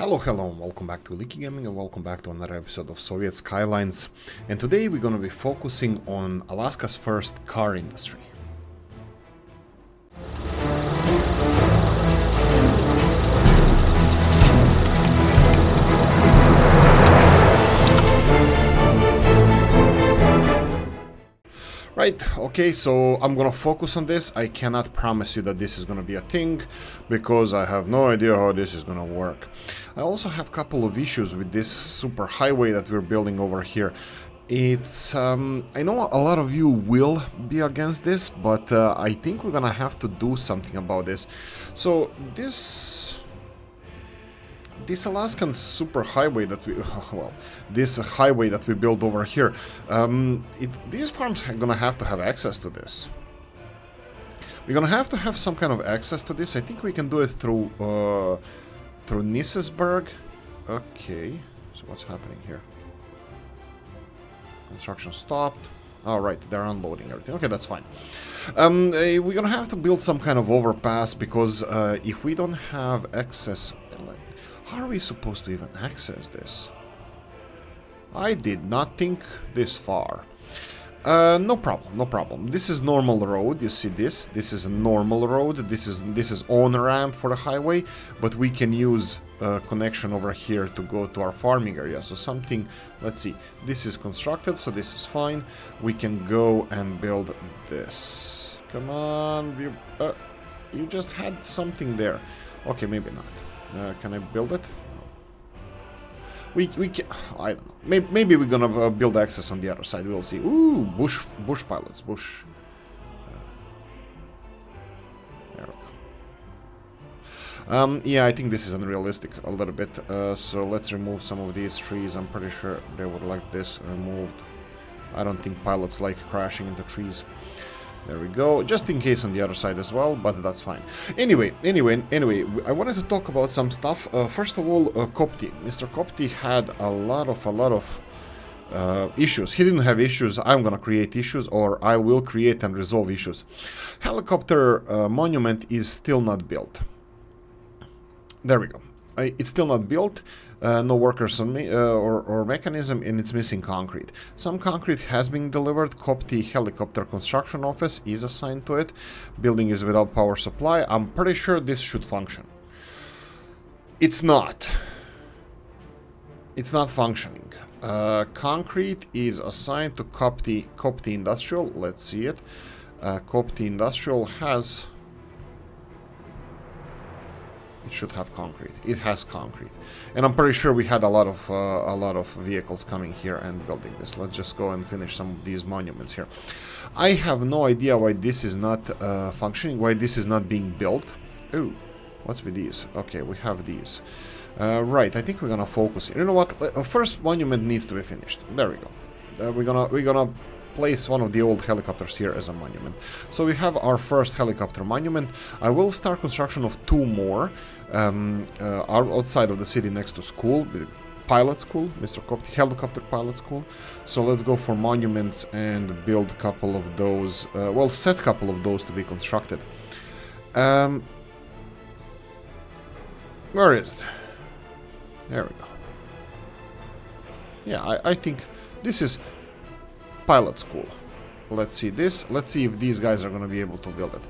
Hello, and welcome back to Oolykee Gaming, and welcome back to another episode of Soviet Skylines. And today we're going to be focusing on Alaska's first car industry. Right, okay, so I'm gonna focus on this. I cannot promise you that this is gonna be a thing, because I have no idea how this is gonna work. I also have a couple of issues with this super highway that we're building over here. It's, I know a lot of you will be against this, but I think we're gonna have to do something about this. So this Alaskan super highway that we, well, this highway that we built over here, these farms are gonna have to have access to this. We're gonna have to have some kind of access to this. I think we can do it through Nizhny. Okay, so what's happening here? Construction stopped. All right, they're unloading everything. Okay, that's fine. We're gonna have to build some kind of overpass, because if we don't have access, how are we supposed to even access this? I did not think this far. No problem. This is normal road. You see this? This is a normal road. This is on ramp for the highway, but we can use a connection over here to go to our farming area. So something, let's see. This is constructed, so this is fine. We can go and build this. Come on, you just had something there. Okay, maybe not. Can I build it? No. We can. I don't know. Maybe we're gonna build access on the other side. We'll see. Ooh, bush pilots. Bush. There we go. Yeah, I think this is unrealistic a little bit. So let's remove some of these trees. I'm pretty sure they would like this removed. I don't think pilots like crashing into trees. There we go, just in case on the other side as well, but that's fine. Anyway, I wanted to talk about some stuff. First of all, Kopty. Mr. Kopty had a lot of issues. He didn't have issues. I'm gonna create issues, or I will create and resolve issues. Helicopter monument is still not built. There we go. It's still not built. No workers on or mechanism, and it's missing concrete. Some concrete has been delivered. Kopty helicopter construction office is assigned to it. Building is without power supply. I'm pretty sure this should function. It's not. It's not functioning. Concrete is assigned to Kopty Industrial. Let's see it. Kopty Industrial has. It should have concrete. It has concrete, and I'm pretty sure we had a lot of vehicles coming here and building this. Let's just go and finish some of these monuments here. I have no idea why this is not functioning. Why this is not being built? Ooh, what's with these? Okay, we have these. Right. I think we're gonna focus. You know what? First monument needs to be finished. There we go. We're gonna place one of the old helicopters here as a monument. So we have our first helicopter monument. I will start construction of two more outside of the city next to school, the pilot school, Mr. Kopty helicopter pilot school. So let's go for monuments and build a couple of those, well, set a couple of those to be constructed. Where is it? There we go. Yeah, I think this is pilot school. Let's see this. Let's see if these guys are going to be able to build it.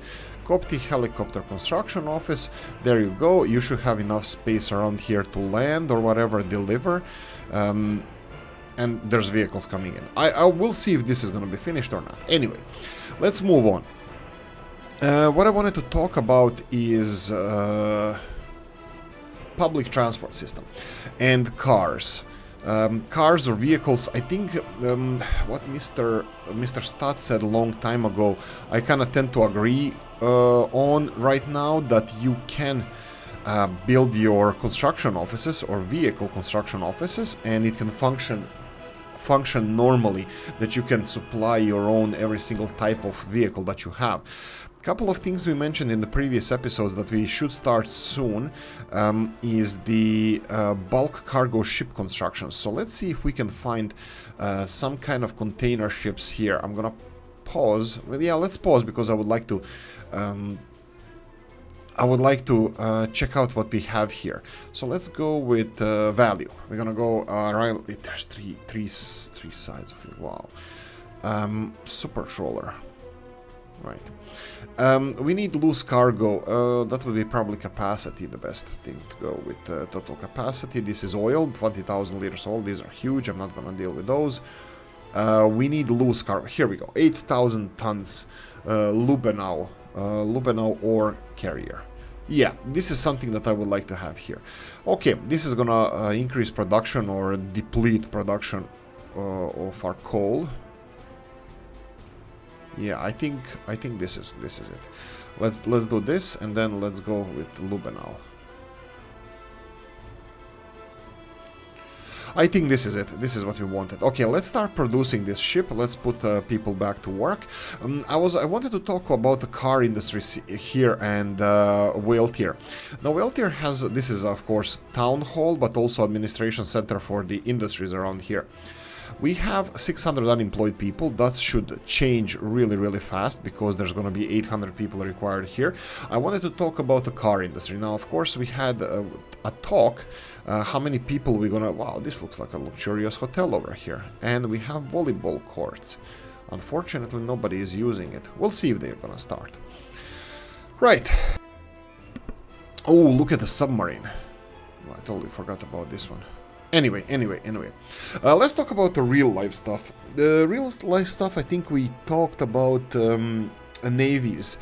Kopty helicopter construction office. There you go. You should have enough space around here to land or whatever, deliver. And there's vehicles coming in. I will see if this is going to be finished or not. Anyway, let's move on. What I wanted to talk about is public transport system and cars. Cars or vehicles. I think what Mr. Stott said a long time ago, I kind of tend to agree on right now, that you can build your construction offices or vehicle construction offices, and it can function normally, that you can supply your own every single type of vehicle that you have. Couple of things we mentioned in the previous episodes that we should start soon is the bulk cargo ship construction. So let's see if we can find some kind of container ships here. I'm gonna pause. Yeah, let's pause, because I would like to I would like to check out what we have here. So let's go with value. We're gonna go right. There's three sides of it. Wow. Super trawler. Right. We need loose cargo. That would be probably capacity, the best thing to go with. Total capacity. This is oil, 20,000 liters oil. These are huge. I'm not gonna deal with those. We need loose cargo. Here we go. 8,000 tons. Lubenow. Lubenow ore carrier. Yeah, this is something that I would like to have here. Okay, this is gonna increase production or deplete production of our coal. Yeah, I think this is it. Let's do this and then let's go with Lubenow. I think this is it. This is what we wanted. Okay, let's start producing this ship. Let's put people back to work. I wanted to talk about the car industry here and Whale Tier. Now, Whale Tier has, this is of course town hall, but also administration center for the industries around here. We have 600 unemployed people. That should change really, really fast because there's going to be 800 people required here. I wanted to talk about the car industry. Now, of course, we had a talk. How many people we're going to... Wow, this looks like a luxurious hotel over here. And we have volleyball courts. Unfortunately, nobody is using it. We'll see if they're going to start. Right. Oh, look at the submarine. Oh, I totally forgot about this one. Anyway. Let's talk about the real life stuff. The real life stuff, I think we talked about navies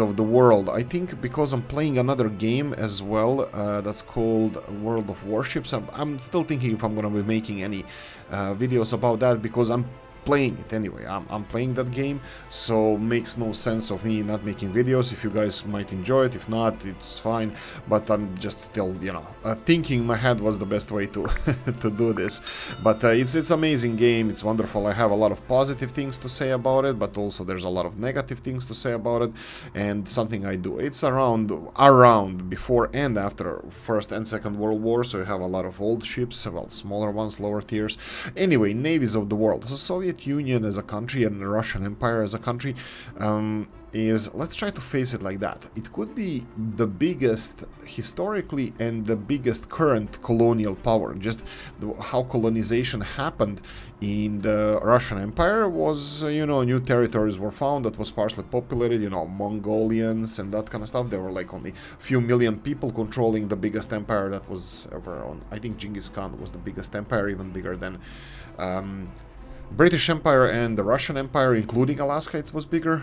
of the world. I think because I'm playing another game as well, that's called World of Warships. I'm still thinking if I'm going to be making any videos about that because I'm playing it anyway. I'm playing that game, so makes no sense of me not making videos. If you guys might enjoy it, if not, it's fine. But I'm just still, you know, thinking in my head was the best way to to do this. But it's amazing game. It's wonderful. I have a lot of positive things to say about it, but also there's a lot of negative things to say about it. And something I do. It's around before and after First and Second World War, so you have a lot of old ships, well, smaller ones, lower tiers. Anyway, navies of the world. The Soviet Union as a country and the Russian Empire as a country is, let's try to face it like that. It could be the biggest historically and the biggest current colonial power. Just how colonization happened in the Russian Empire was, you know, new territories were found that was partially populated, you know, Mongolians and that kind of stuff. There were like only a few million people controlling the biggest empire that was ever on. I think Genghis Khan was the biggest empire, even bigger than British Empire and the Russian Empire, including Alaska. It was bigger,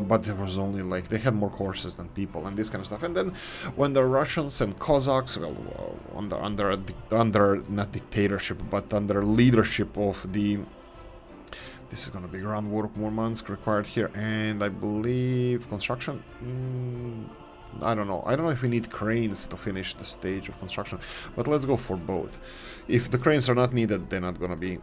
but there was only like, they had more horses than people and this kind of stuff. And then when the Russians and Cossacks, well, under not dictatorship, but under leadership of the, this is going to be groundwork, Murmansk required here, and I believe construction. I don't know if we need cranes to finish the stage of construction, but let's go for both. If the cranes are not needed, they're not going to be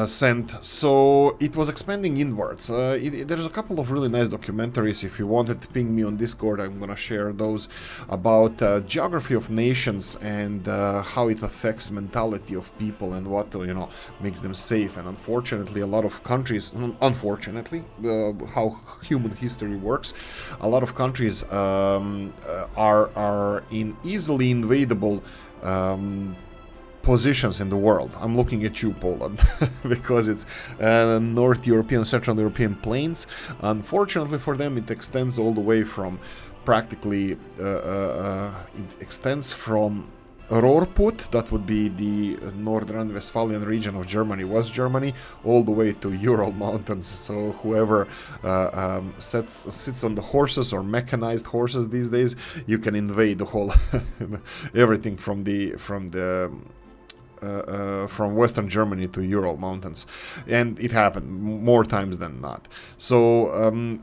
sent. So it was expanding inwards. There's a couple of really nice documentaries. If you wanted to ping me on Discord, I'm gonna share those about geography of nations and how it affects mentality of people and what, you know, makes them safe. And unfortunately, a lot of countries, how human history works, a lot of countries are in easily invadable positions in the world. I'm looking at you, Poland, because it's North European, Central European plains. Unfortunately for them, it extends all the way from practically, it extends from Rohrput, that would be the Northern Westphalian region of Germany, West Germany, all the way to Ural Mountains. So whoever sits on the horses or mechanized horses these days, you can invade the whole everything from Western Germany to Ural Mountains, and it happened more times than not. So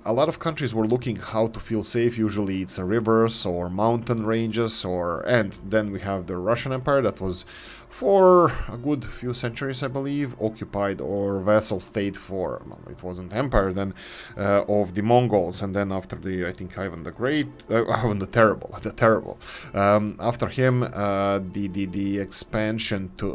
a lot of countries were looking how to feel safe. Usually it's rivers or mountain ranges, and then we have the Russian Empire that was for a good few centuries, I believe, occupied or vassal state for, well, it wasn't empire then, of the Mongols, and then after the, I think, Ivan the Great, Ivan the Terrible, after him, the expansion to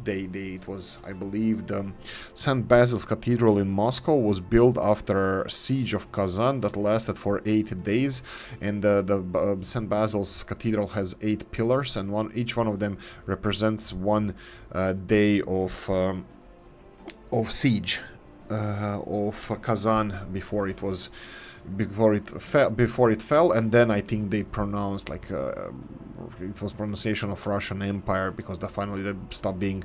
it was, I believe, the St. Basil's Cathedral in Moscow was built after siege of Kazan that lasted for 8 days, and the St. Basil's Cathedral has 8 pillars, and each one of them represents one day of siege of Kazan before it fell, and then I think they pronounced like it was pronunciation of Russian Empire, because finally they stopped being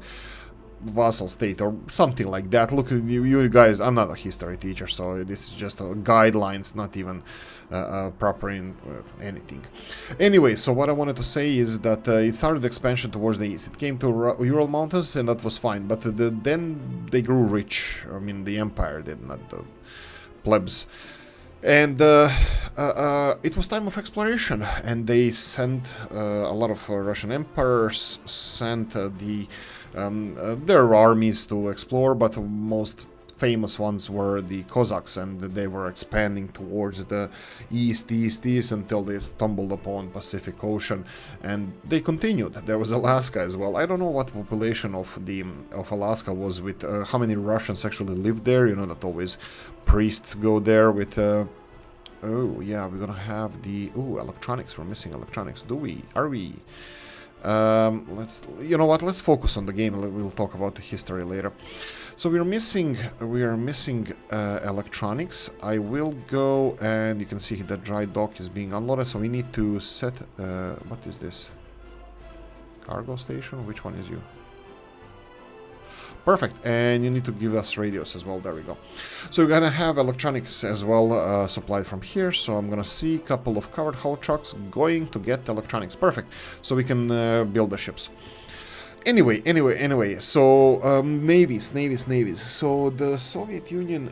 vassal state or something like that. Look, you guys, I'm not a history teacher, so this is just guidelines, not even proper in anything. Anyway, so what I wanted to say is that it started expansion towards the east. It came to Ural Mountains, and that was fine, but then they grew rich. I mean, the empire did, not the plebs. And it was time of exploration, and they sent a lot of Russian emperors sent their armies to explore, but most famous ones were the Cossacks, and they were expanding towards the east until they stumbled upon Pacific Ocean, and they continued. There was Alaska as well. I don't know what population of Alaska was, with how many Russians actually lived there. You know that always priests go there with oh yeah, we're gonna have the electronics. We're missing electronics. Are we? You know what, let's focus on the game. We'll talk about the history later. So we are missing electronics. I will go, and you can see the dry dock is being unloaded, so we need to set what is this? Cargo station? Which one is you? Perfect, and you need to give us radios as well. There we go. So we're gonna have electronics as well supplied from here. So I'm gonna see a couple of covered hull trucks going to get electronics. Perfect. So we can build the ships. Anyway. So navies. So the Soviet Union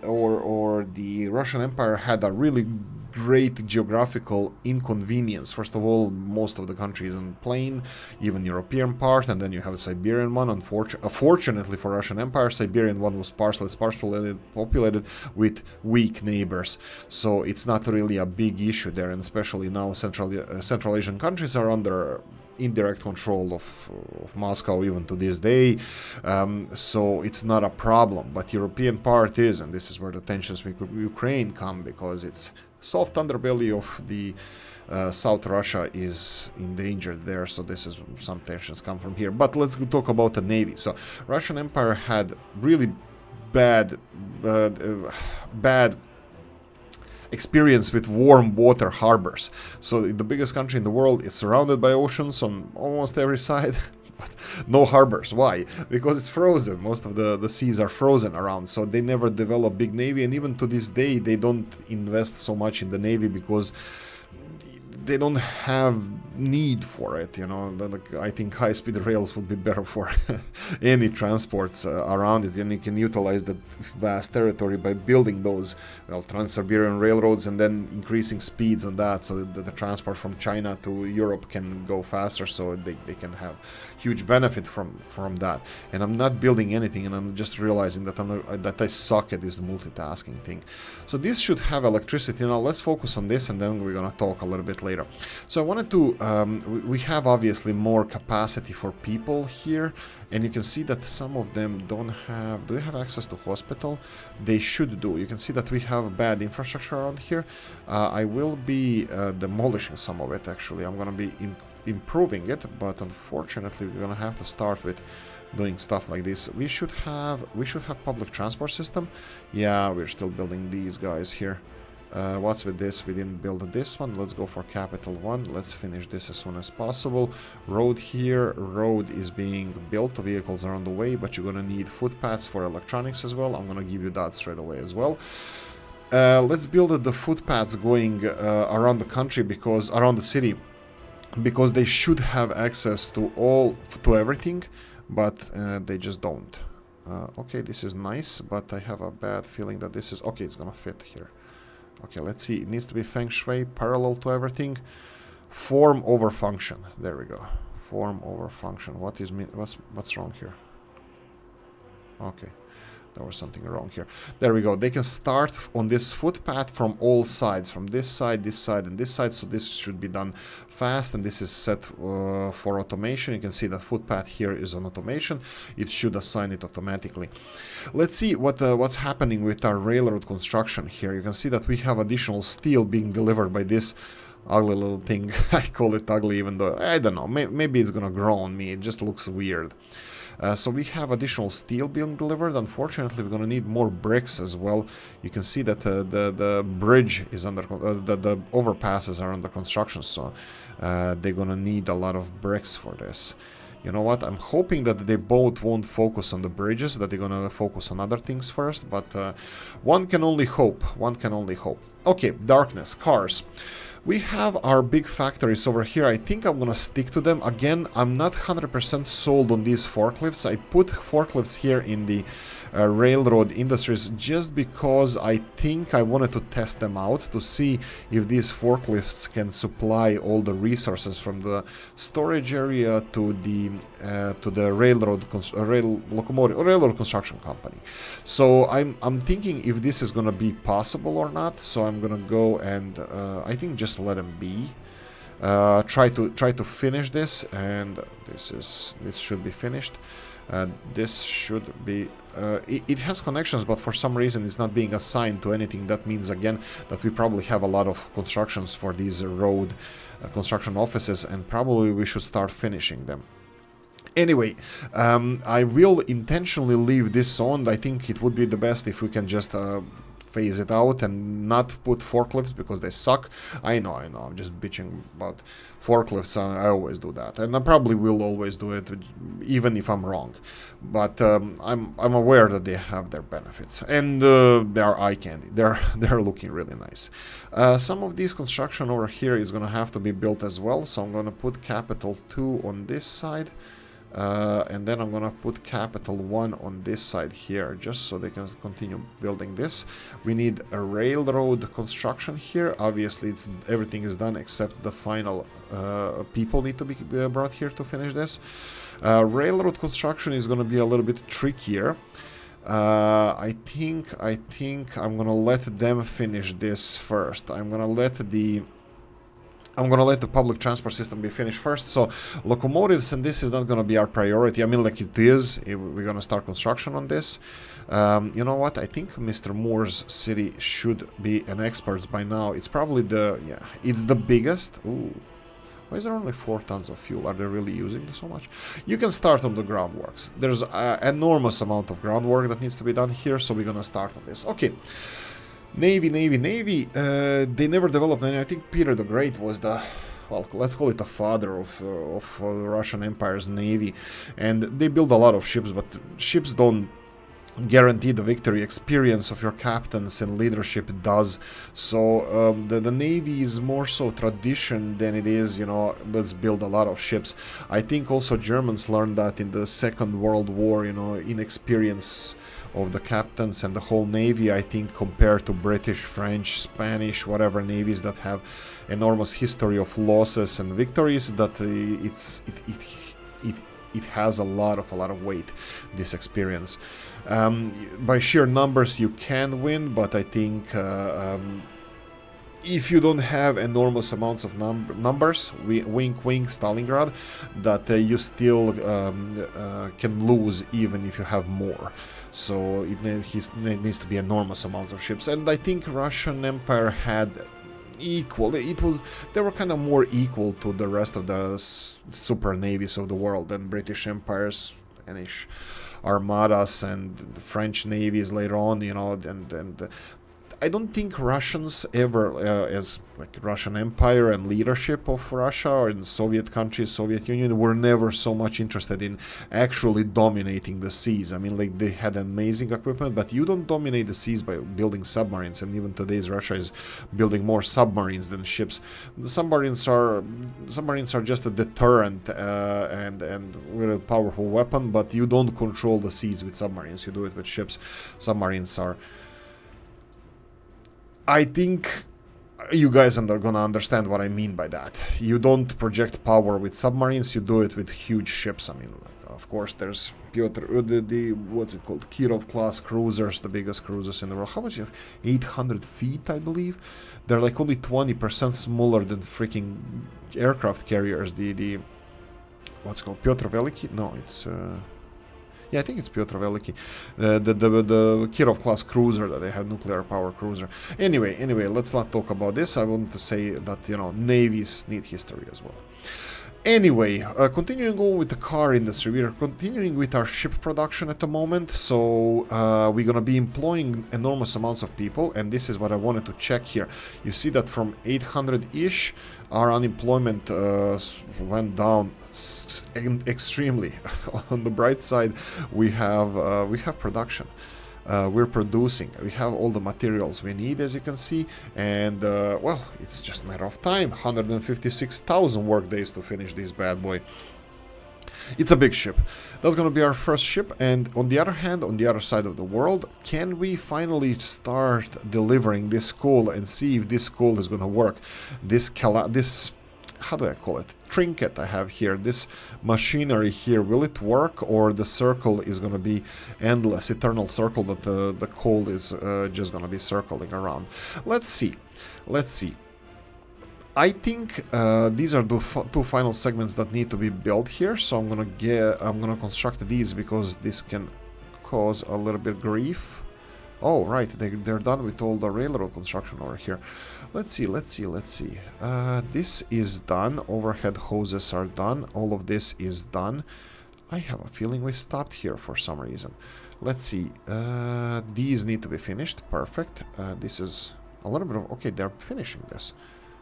or the Russian Empire had a really great geographical inconvenience. First of all, most of the country is on plain, even European part, and then you have a Siberian one. Unfortunately for Russian Empire, Siberian one was sparsely populated with weak neighbors, so it's not really a big issue there, and especially now Central Asian countries are under indirect control of Moscow even to this day, so it's not a problem. But European part is, and this is where the tensions with Ukraine come, because it's soft underbelly of the South Russia is endangered there, so this is some tensions come from here. But let's talk about the navy. So Russian Empire had really bad experience with warm water harbors. So the biggest country in the world is surrounded by oceans on almost every side, but no harbors. Why? Because it's frozen. Most of the seas are frozen around, so they never develop big navy, and even to this day they don't invest so much in the navy because they don't have need for it, you know. I think high-speed rails would be better for any transports around it, and you can utilize the vast territory by building those Trans-Siberian railroads and then increasing speeds on that, so that the transport from China to Europe can go faster, so they can have huge benefit from that. And I'm not building anything, and I'm just realizing that I suck at this multitasking thing. So this should have electricity. Now let's focus on this, and then we're gonna talk a little bit later. So I wanted to we have obviously more capacity for people here, and you can see that some of them don't have. Do they have access to hospital? They should do. You can see that we have bad infrastructure around here. I will be demolishing some of it. Actually, I'm gonna be improving it, but unfortunately we're gonna have to start with doing stuff like this. We should have public transport system. Yeah, we're still building these guys here. What's with this? We didn't build this one. Let's go for capital one. Let's finish this as soon as possible. Road here. Road is being built. The vehicles are on the way, but you're gonna need footpaths for electronics as well. I'm gonna give you that straight away as well. Let's build the footpaths going around the country, because around the city, because they should have access to everything, but they just don't. Okay, this is nice, but I have a bad feeling that this is okay. It's gonna fit here. Okay, let's see. It needs to be feng shui, parallel to everything. Form over function. There we go. Form over function. What's wrong here? Okay. there was something wrong here. There we go. They can start on this footpath from all sides, from this side, and this side. So this should be done fast, and this is set for automation. You can see that footpath here is on automation. It should assign it automatically. Let's see what's happening with our railroad construction here. You can see that we have additional steel being delivered by this ugly little thing. I call it ugly, even though I don't know. Maybe it's gonna grow on me. It just looks weird. So we have additional steel being delivered. Unfortunately, we're going to need more bricks as well. You can see that the bridge is under, the overpasses are under construction, so they're going to need a lot of bricks for this. You know what? I'm hoping that they both won't focus on the bridges, that they're going to focus on other things first, but one can only hope. One can only hope. Okay, darkness, cars. We have our big factories over here. I think I'm gonna stick to them. Again, I'm not 100% sold on these forklifts. I put forklifts here in the railroad industries just because I think I wanted to test them out to see if these forklifts can supply all the resources from the storage area to the railroad construction company. So I'm thinking if this is gonna be possible or not. So I'm gonna go and I think just let them be. Try to finish this, and this should be finished. This should be it has connections, but for some reason it's not being assigned to anything. That means again that we probably have a lot of constructions for these road construction offices, and probably we should start finishing them. Anyway, I will intentionally leave this on. I think it would be the best if we can just phase it out and not put forklifts because they suck. I know, I'm just bitching about forklifts. I always do that, and I probably will always do it, even if I'm wrong. But I'm aware that they have their benefits, and they are eye candy. They're looking really nice. Some of these construction over here is gonna have to be built as well, so I'm gonna put capital 2 on this side. And then I'm gonna put capital 1 on this side here, just so they can continue building this. We need a railroad construction here. Obviously, everything is done except the final people need to be brought here to finish this. Railroad construction is gonna be a little bit trickier. I think I'm gonna let them finish this first. I'm gonna let the public transport system be finished first. So locomotives, and this is not going to be our priority. I mean, like it is. We're going to start construction on this. You know what? I think Mr. Moore's city should be an expert by now. It's probably it's the biggest. Ooh. Why is there only 4 tons of fuel? Are they really using this so much? You can start on the groundworks. There's an enormous amount of groundwork that needs to be done here, so we're going to start on this. Okay. Navy. They never developed any. I think Peter the Great was the, well, let's call it the father of the Russian Empire's navy, and they build a lot of ships, but ships don't guarantee the victory. Experience of your captains and leadership does. So the navy is more so tradition than it is, you know, let's build a lot of ships. I think also Germans learned that in the Second World War, you know, inexperience of the captains and the whole navy, I think, compared to British, French, Spanish, whatever navies that have enormous history of losses and victories, that it has a lot of weight, this experience. By sheer numbers you can win, but I think if you don't have enormous amounts of numbers, wink Stalingrad, that you still can lose even if you have more. So it needs to be enormous amounts of ships, and I think Russian Empire had equal. They were kind of more equal to the rest of the super navies of the world than British Empire's Spanish armadas and French navies later on, you know, and I don't think Russians ever, as like Russian Empire and leadership of Russia or in Soviet countries, Soviet Union, were never so much interested in actually dominating the seas. I mean, like, they had amazing equipment, but you don't dominate the seas by building submarines, and even today's Russia is building more submarines than ships. The submarines are just a deterrent and really powerful weapon, but you don't control the seas with submarines. You do it with ships. Submarines are, I think You guys are gonna understand what I mean by that. You don't project power with submarines, you do it with huge ships. I mean, like, of course, there's Piotr, what's it called? Kirov class cruisers, the biggest cruisers in the world. How much? 800 feet, I believe. They're like only 20% smaller than freaking aircraft carriers. The what's it called? Piotr Veliki? No, it's. Yeah, I think it's Piotr Veliki, the Kirov class cruiser that they have, nuclear power cruiser. Anyway, let's not talk about this. I want to say that, you know, navies need history as well. Anyway, continuing on with the car industry, we are continuing with our ship production at the moment, so we're gonna be employing enormous amounts of people, and this is what I wanted to check here. You see that from 800-ish, our unemployment went down extremely. On the bright side, we have production. We're producing. We have all the materials we need, as you can see, and well, it's just a matter of time. 156,000 work days to finish this bad boy. It's a big ship. That's gonna be our first ship, and on the other hand, on the other side of the world, can we finally start delivering this coal and see if this coal is gonna work? This how do I call it? Trinket I have here, this machinery here, will it work, or the circle is going to be endless, eternal circle that the coal is just going to be circling around? Let's see. I think these are the two final segments that need to be built here, so I'm gonna construct these because this can cause a little bit grief. Oh, right, they're done with all the railroad construction over here. Let's see. This is done. Overhead hoses are done. All of this is done. I have a feeling we stopped here for some reason. Let's see. These need to be finished. Perfect. This is a little bit of... Okay, they're finishing this.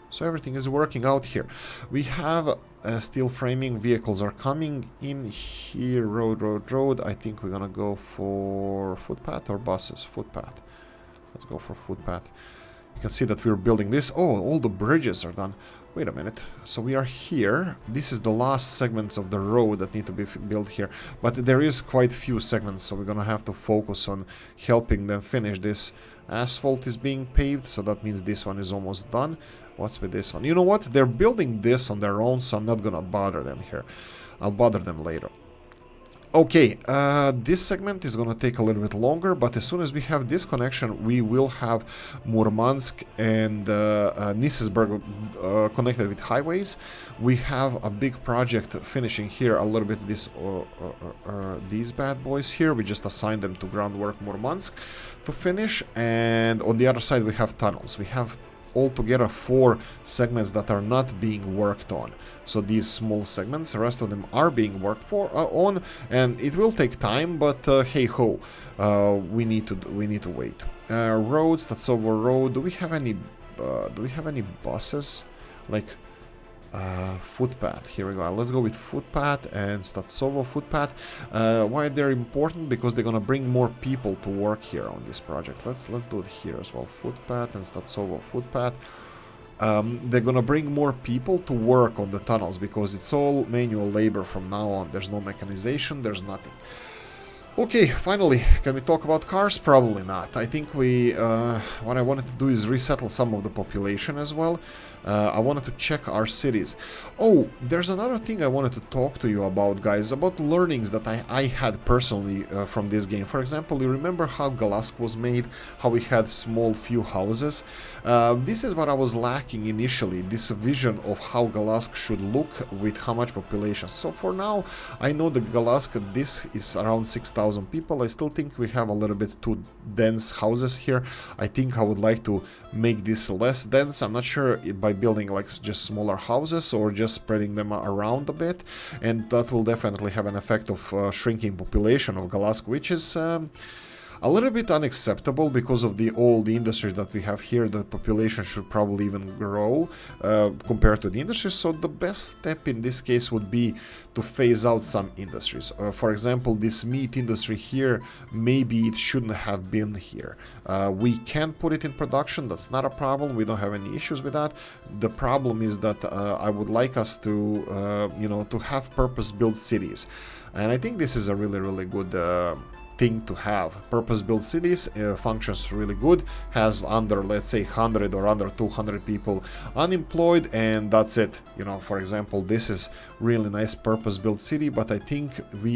So everything is working out here. We have steel framing. Vehicles are coming in here. Road. I think we're gonna go for footpath or buses. Footpath. Let's go for footpath. You can see that we're building this. Oh, all the bridges are done. Wait a minute. So we are here. This is the last segments of the road that need to be built here. But there is quite few segments, so we're gonna have to focus on helping them finish this. Asphalt is being paved, so that means this one is almost done. What's with this one? You know what? They're building this on their own, so I'm not gonna bother them here. I'll bother them later. Okay, this segment is gonna take a little bit longer, but as soon as we have this connection, we will have Murmansk and Nisisburg connected with highways. We have a big project finishing here a little bit. These bad boys here, we just assigned them to groundwork Murmansk to finish, and on the other side we have tunnels. We have altogether 4 segments that are not being worked on. So these small segments, the rest of them are being worked on, and it will take time, but hey ho, we need to wait. Roads, that's over road. Do we have any buses? Like footpath. Here we go. Let's go with footpath and Statsovo footpath. Why they're important? Because they're gonna bring more people to work here on this project. Let's do it here as well. Footpath and Statsovo footpath. They're gonna bring more people to work on the tunnels because it's all manual labor from now on. There's no mechanization. There's nothing. Okay, finally, can we talk about cars? Probably not. I think what I wanted to do is resettle some of the population as well. I wanted to check our cities. Oh, there's another thing I wanted to talk to you about, guys, about learnings that I had personally from this game. For example, you remember how Galask was made, how we had small few houses? This is what I was lacking initially, this vision of how Galask should look with how much population. So for now, I know that Galask, this is around 6,000 people. I still think we have a little bit too dense houses here. I think I would like to make this less dense. I'm not sure by building like just smaller houses or just spreading them around a bit, and that will definitely have an effect of shrinking population of Galask, which is a little bit unacceptable because of all the industries that we have here. The population should probably even grow compared to the industries. So the best step in this case would be to phase out some industries. For example, this meat industry here, maybe it shouldn't have been here. We can put it in production. That's not a problem. We don't have any issues with that. The problem is that I would like us to, to have purpose-built cities. And I think this is a really, really good thing to have. Purpose-built cities functions really good, has under, let's say, 100 or under 200 people unemployed, and that's it. You know, for example, this is really nice purpose-built city, but I think we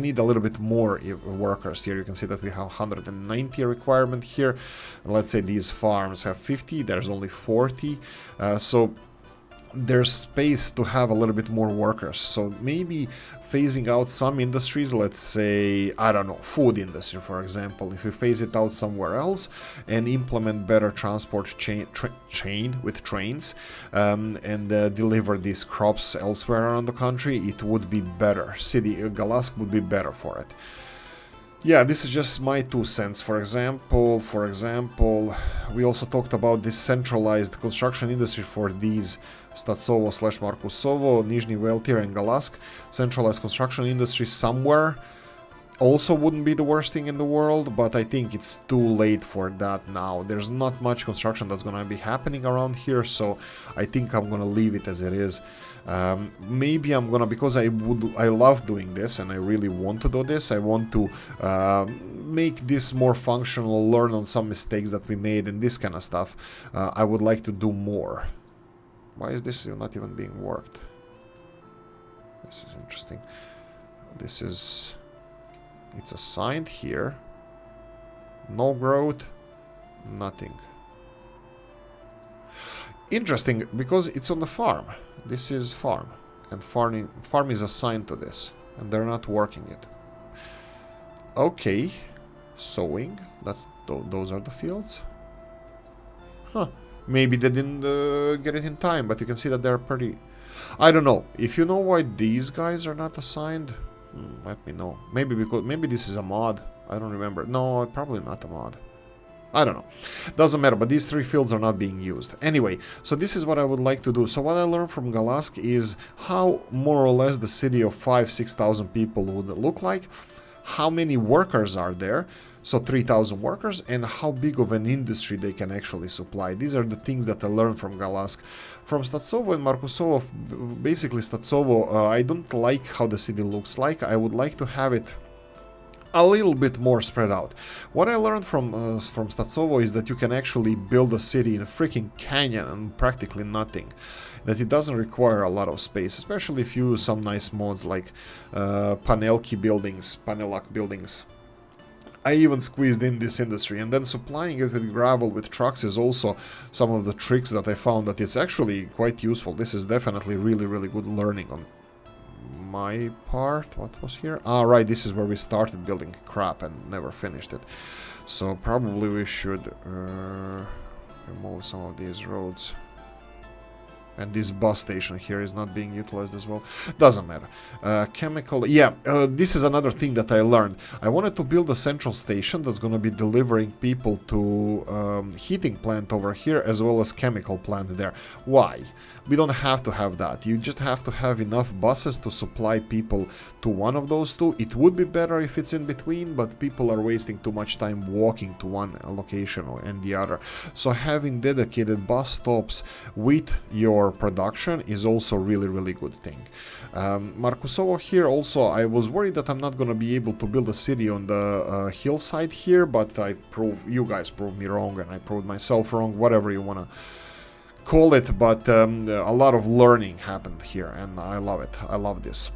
need a little bit more workers here. You can see that we have 190 requirement here. Let's say these farms have 50, there's only 40, so there's space to have a little bit more workers. So maybe phasing out some industries, let's say, I don't know, food industry, for example, if we phase it out somewhere else and implement better transport chain with trains, and deliver these crops elsewhere around the country, it would be better. Galask would be better for it. Yeah, this is just my 2 cents. For example, we also talked about this centralized construction industry for these Statsovo/Markusovo, Nizhny Novgorod and Galask. Centralized construction industry somewhere also wouldn't be the worst thing in the world, but I think it's too late for that now. There's not much construction that's gonna be happening around here, so I think I'm gonna leave it as it is. Maybe I'm gonna, because I love doing this and I really want to do this, I want to make this more functional, learn on some mistakes that we made and this kind of stuff. I would like to do more. Why is this not even being worked? This is interesting. It's assigned here. No growth, nothing. Interesting, because it's on the farm. This is farm, and farm is assigned to this, and they're not working it. Okay, sowing. Those are the fields. Huh? Maybe they didn't get it in time, but you can see that they're pretty. I don't know. If you know why these guys are not assigned, let me know. Maybe this is a mod. I don't remember. No, probably not a mod. I don't know. Doesn't matter, but these 3 fields are not being used. Anyway, so this is what I would like to do. So what I learned from Galask is how more or less the city of 5,000-6,000 people would look like, how many workers are there, so 3,000 workers, and how big of an industry they can actually supply. These are the things that I learned from Galask. From Statsovo and Markusovo, basically Statsovo, I don't like how the city looks like. I would like to have it a little bit more spread out. What I learned from Statsovo is that you can actually build a city in a freaking canyon and practically nothing. That it doesn't require a lot of space, especially if you use some nice mods like Panelki buildings, Panelak buildings. I even squeezed in this industry, and then supplying it with gravel, with trucks, is also some of the tricks that I found that it's actually quite useful. This is definitely really, really good learning on my part. What was here? Ah, right, this is where we started building crap and never finished it. So probably we should remove some of these roads. And this bus station here is not being utilized as well. Doesn't matter. Chemical... Yeah, this is another thing that I learned. I wanted to build a central station that's going to be delivering people to heating plant over here, as well as chemical plant there. Why? We don't have to have that. You just have to have enough buses to supply people to one of those two. It would be better if it's in between, but people are wasting too much time walking to one location and the other. So having dedicated bus stops with your production is also really, really good thing. Markusovo here also, I was worried that I'm not going to be able to build a city on the hillside here, but you guys proved me wrong, and I proved myself wrong, whatever you want to call it, but a lot of learning happened here, and I love it. I love this.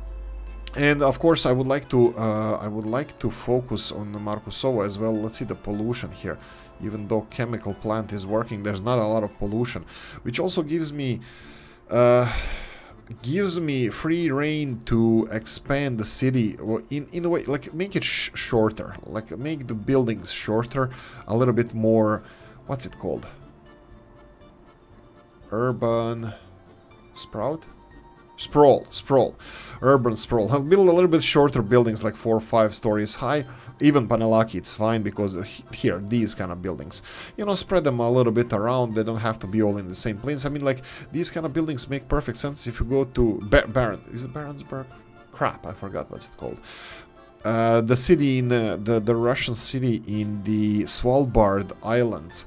And of course, I would like to focus on the Markusovo as well. Let's see the pollution here. Even though chemical plant is working, there's not a lot of pollution, which also gives me free reign to expand the city in a way, like make it shorter, like make the buildings shorter, a little bit more. What's it called? Urban sprawl, urban sprawl. I'll build a little bit shorter buildings, like 4 or 5 stories high. Even Panelaki, it's fine, because here, these kind of buildings, you know, spread them a little bit around. They don't have to be all in the same planes. I mean, like, these kind of buildings make perfect sense if you go to is it Barentsburg? Crap, I forgot what's it called. The city in the Russian city in the Svalbard Islands.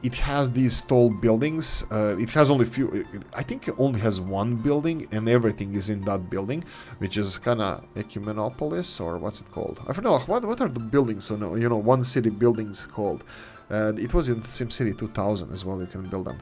it has these tall buildings. It has only few. I think it only has one building, and everything is in that building, which is kind of Ecumenopolis, or what's it called? I don't know. What are the buildings? So no, you know, one city buildings called. It was in SimCity 2000 as well. You can build them.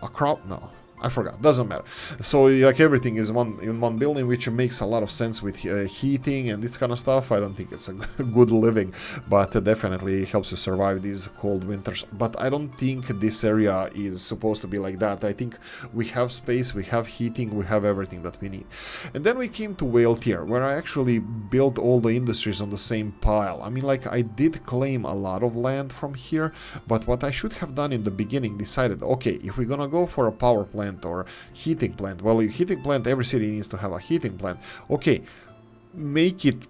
A crop? No. I forgot. Doesn't matter. So like everything is in one building, which makes a lot of sense with heating and this kind of stuff. I don't think it's a good living, but definitely helps you survive these cold winters. But I don't think this area is supposed to be like that. I think we have space, we have heating, we have everything that we need. And then we came to Whale Tier, where I actually built all the industries on the same pile. I mean, like, I did claim a lot of land from here, but what I should have done in the beginning, decided, okay, if we're gonna go for a power plant or heating plant. Well, a heating plant, every city needs to have a heating plant. Okay, make it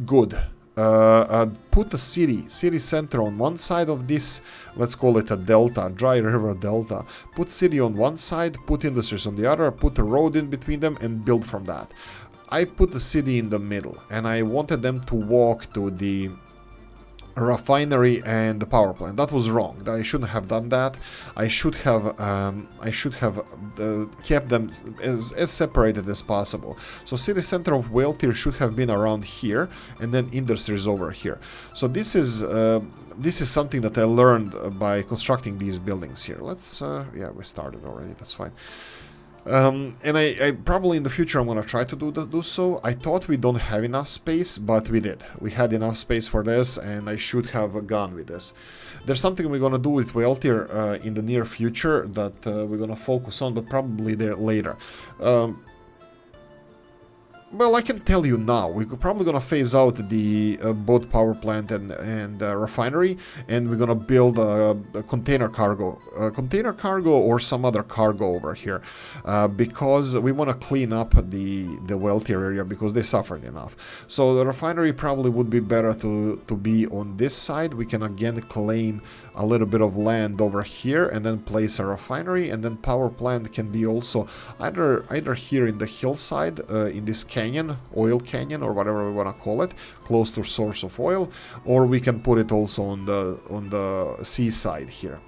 good. Put a city center on one side of this, let's call it a delta, dry river delta. Put city on one side, put industries on the other, put a road in between them, and build from that. I put the city in the middle, and I wanted them to walk to the refinery and the power plant. That was wrong. I shouldn't have done that. I should have kept them as separated as possible. So city center of Whale Tier should have been around here, and then industries over here. So this is something that I learned by constructing these buildings here. Let's yeah, we started already. That's fine. And I probably in the future I'm gonna try to do so. I thought we don't have enough space, but we did. We had enough space for this, and I should have gone with this. There's something we're gonna do with Whale Tier in the near future that we're gonna focus on, but probably there later. Well, I can tell you now, we're probably gonna phase out the both power plant and refinery, and we're gonna build a container cargo or some other cargo over here, because we want to clean up the Whale Tier area, because they suffered enough. So the refinery probably would be better to be on this side. We can again claim a little bit of land over here and then place a refinery, and then power plant can be also either here in the hillside, in this canyon, oil canyon, or whatever we want to call it, close to source of oil, or we can put it also on the seaside here.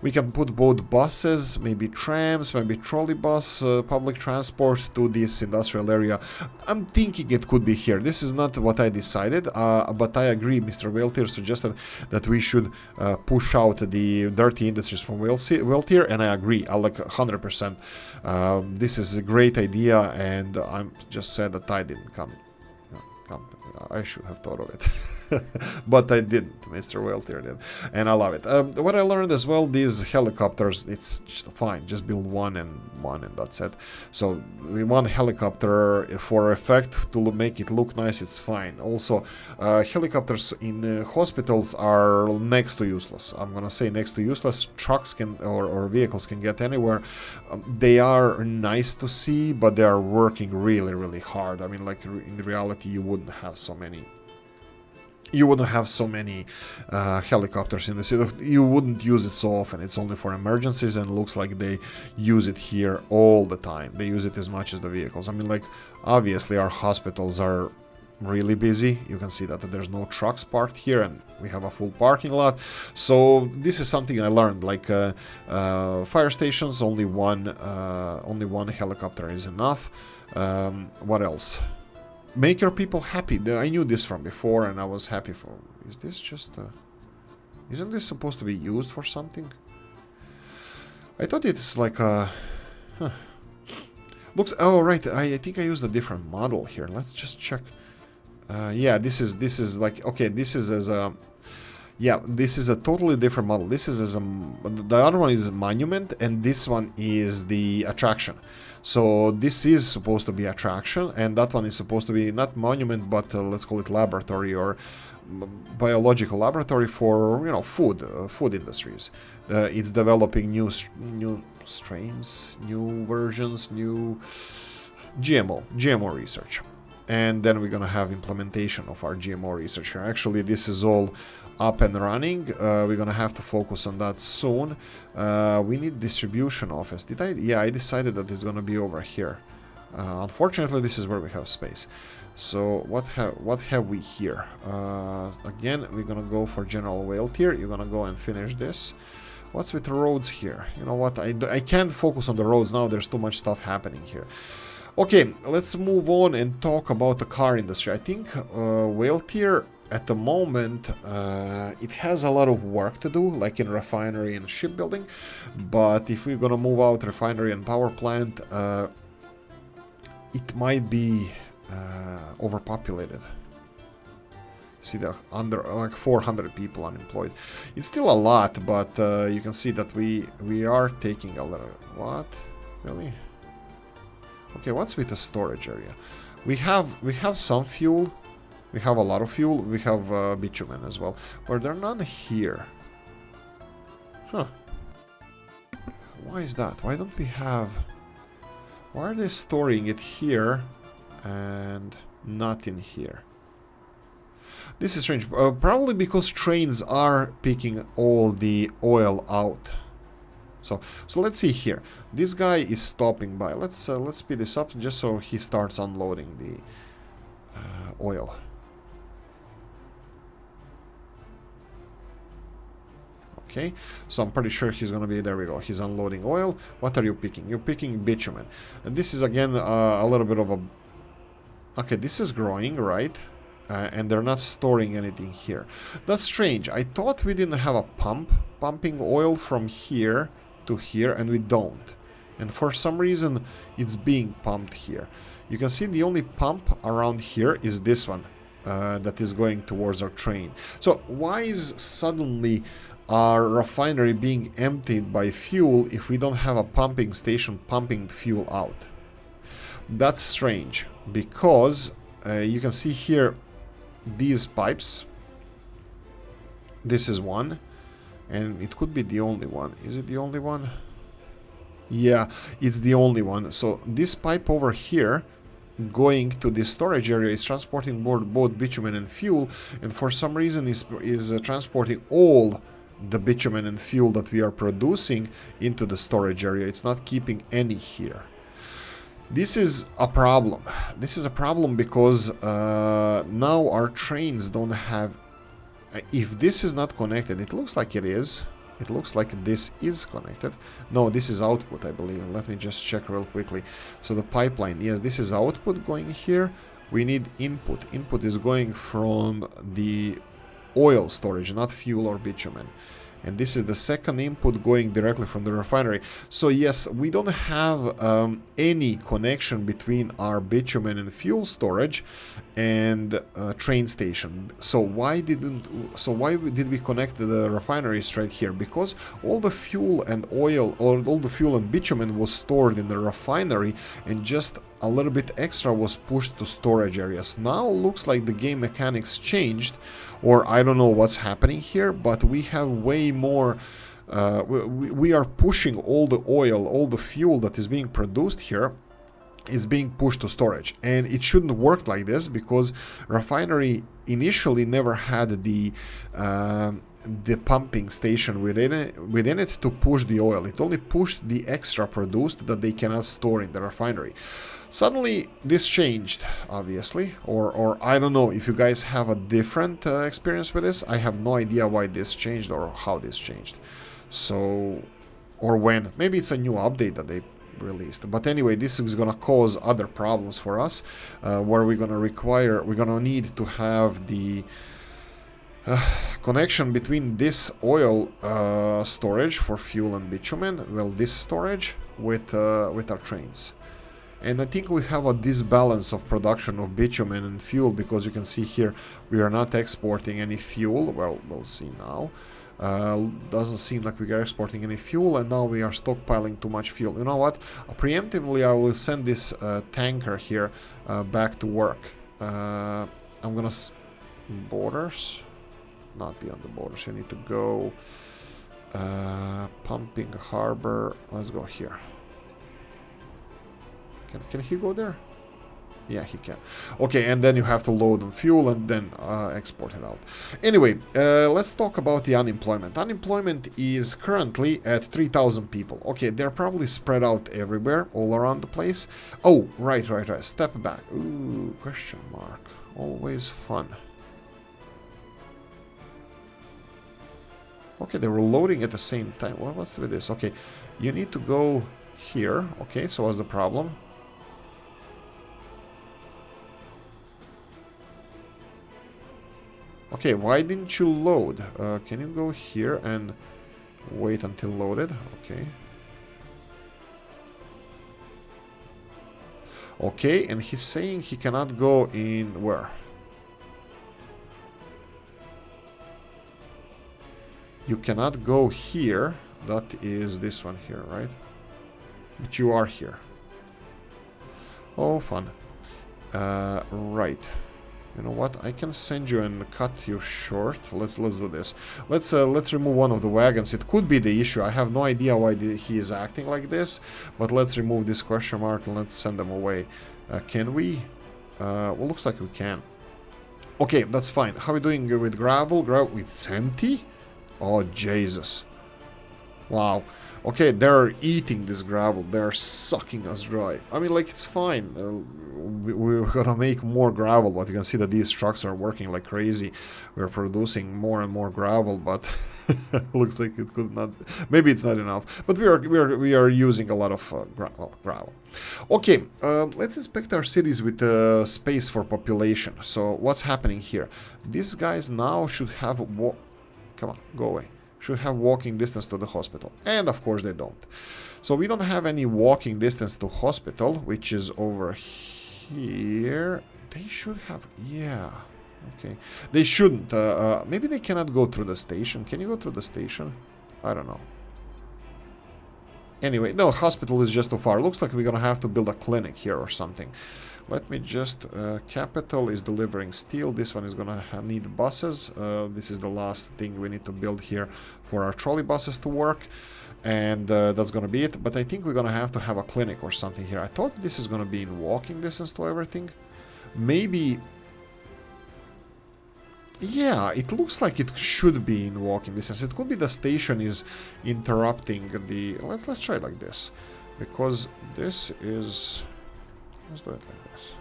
We can put both buses, maybe trams, maybe trolley bus, public transport to this industrial area. I'm thinking it could be here. This is not what I decided, but I agree. Mr. Whale Tier suggested that we should push out the dirty industries from Whale Tier, and I agree. I like 100%. This is a great idea, and I'm just sad that I didn't come. I should have thought of it. But I didn't. Mr. Whale Tier did, and I love it. What I learned as well, these helicopters, it's just fine. Just build one and that's it. So we want helicopter for effect to make it look nice. It's fine. Also, helicopters in hospitals are next to useless. I'm gonna say next to useless. Trucks can or vehicles can get anywhere. They are nice to see, but they are working really, really hard. I mean, like in reality, you wouldn't have so many. You wouldn't have so many helicopters in the city. You wouldn't use it so often. It's only for emergencies, and it looks like they use it here all the time. They use it as much as the vehicles. I mean, like, obviously our hospitals are really busy. You can see that there's no trucks parked here, and we have a full parking lot. So this is something I learned. Like fire stations, only one helicopter is enough. What else? Make your people happy. I knew this from before, and I was happy for. Is this just? Isn't this supposed to be used for something? I thought it's like a. Huh. Looks. Oh right. I think I used a different model here. Let's just check. Yeah, this is like, okay. This is as a. Yeah, this is a totally different model. This is as a. The other one is a monument, and this one is the attraction. So this is supposed to be attraction, and that one is supposed to be not monument, but let's call it laboratory or biological laboratory for, you know, food industries. It's developing new strains, new versions, new GMO research. And then we're gonna have implementation of our GMO research here. Actually, this is all up and running. We're gonna have to focus on that soon. We need distribution office. Yeah, I decided that it's gonna be over here. Unfortunately, this is where we have space. So what have we here? Again, we're gonna go for general Whale Tier. You're gonna go and finish this. What's with the roads here? You know what? I can't focus on the roads now. There's too much stuff happening here. Okay, let's move on and talk about the car industry. I think Whale Tier at the moment, it has a lot of work to do, like in refinery and shipbuilding. But if we're gonna move out refinery and power plant, it might be overpopulated. See, the under like 400 people unemployed. It's still a lot, but you can see that we are taking a little. What? Really? Okay, what's with the storage area? We have some fuel. We have a lot of fuel. We have bitumen as well. But they're none here. Huh. Why is that? Why don't we have... Why are they storing it here and not in here? This is strange. Probably because trains are picking all the oil out. So let's see here. This guy is stopping by. Let's speed this up just so he starts unloading the oil. Okay, so I'm pretty sure he's gonna be, there we go, he's unloading oil. What are you picking? You're picking bitumen. And this is again a little bit of a... Okay, this is growing, right? And they're not storing anything here. That's strange. I thought we didn't have a pump pumping oil from here to here, and we don't. And for some reason, it's being pumped here. You can see the only pump around here is this one that is going towards our train. So why is suddenly our refinery being emptied by fuel if we don't have a pumping station pumping fuel out? That's strange, because you can see here these pipes. This is one, and it could be the only one. Is it the only one? Yeah, it's the only one. So this pipe over here going to the storage area is transporting both bitumen and fuel, and for some reason is transporting all the bitumen and fuel that we are producing into the storage area. It's not keeping any here. This is a problem. This is a problem because now our trains don't have... If this is not connected, it looks like it is. It looks like this is connected. No, this is output, I believe. Let me just check real quickly. So the pipeline, yes, this is output going here. We need input. Input is going from the oil storage, not fuel or bitumen. And this is the second input going directly from the refinery. So yes, we don't have any connection between our bitumen and fuel storage and train station. So why did we connect the refinery straight here? Because all the fuel and oil, or all the fuel and bitumen was stored in the refinery, and just a little bit extra was pushed to storage areas. Now looks like the game mechanics changed, or I don't know what's happening here, but we have way more. We are pushing all the oil, all the fuel that is being produced here is being pushed to storage, and it shouldn't work like this, because refinery initially never had the pumping station within it to push the oil. It only pushed the extra produced that they cannot store in the refinery. Suddenly this changed, obviously, or I don't know if you guys have a different experience with this. I have no idea why this changed or how this changed. So, or when. Maybe it's a new update that they released. But anyway, this is gonna cause other problems for us, where we're gonna need to have the connection between this oil storage for fuel and bitumen, well, this storage with our trains. And I think we have a disbalance of production of bitumen and fuel, because you can see here we are not exporting any fuel. Well, we'll see now. Doesn't seem like we are exporting any fuel, and now we are stockpiling too much fuel. You know what? Preemptively, I will send this tanker here back to work. I'm gonna... Borders? Not beyond the borders. You need to go... pumping harbor. Let's go here. Can he go there? Yeah, he can. Okay, and then you have to load on fuel and then export it out. Anyway, let's talk about the unemployment. Unemployment is currently at 3,000 people. Okay, they're probably spread out everywhere, all around the place. Oh, right. Step back. Ooh, question mark. Always fun. Okay, they were loading at the same time. What's with this? Okay, you need to go here. Okay, so what's the problem? Okay, why didn't you load? Can you go here and wait until loaded? Okay. Okay, and he's saying he cannot go in where? You cannot go here. That is this one here, right? But you are here. Oh, fun. Right. You know what? I can send you and cut you short. Let's do this. Let's remove one of the wagons. It could be the issue. I have no idea why he is acting like this. But let's remove this question mark and let's send them away. Can we? Well, looks like we can. Okay, that's fine. How are we doing with gravel? Gravel, it's empty? Oh, Jesus. Wow. Okay, they're eating this gravel. They're sucking us dry. I mean, like, it's fine. We're gonna make more gravel, but you can see that these trucks are working like crazy. We're producing more and more gravel, but looks like it could not. Maybe it's not enough. But we are using a lot of gravel. Okay, let's inspect our cities with space for population. So what's happening here? These guys now should have. Come on, go away. Should have walking distance to the hospital. And of course they don't. So we don't have any walking distance to hospital, which is over here. They should have, yeah. Okay. They shouldn't. Maybe they cannot go through the station. Can you go through the station? I don't know. Anyway, no, hospital is just too far. Looks like we're gonna have to build a clinic here or something. Let me just... Capital is delivering steel. This one is gonna need buses. This is the last thing we need to build here for our trolley buses to work. And that's gonna be it. But I think we're gonna have to have a clinic or something here. I thought this is gonna be in walking distance to everything. Maybe... Yeah, it looks like it should be in walking distance. It could be the station is interrupting the... Let's try it like this. Because this is... Let's do it like this.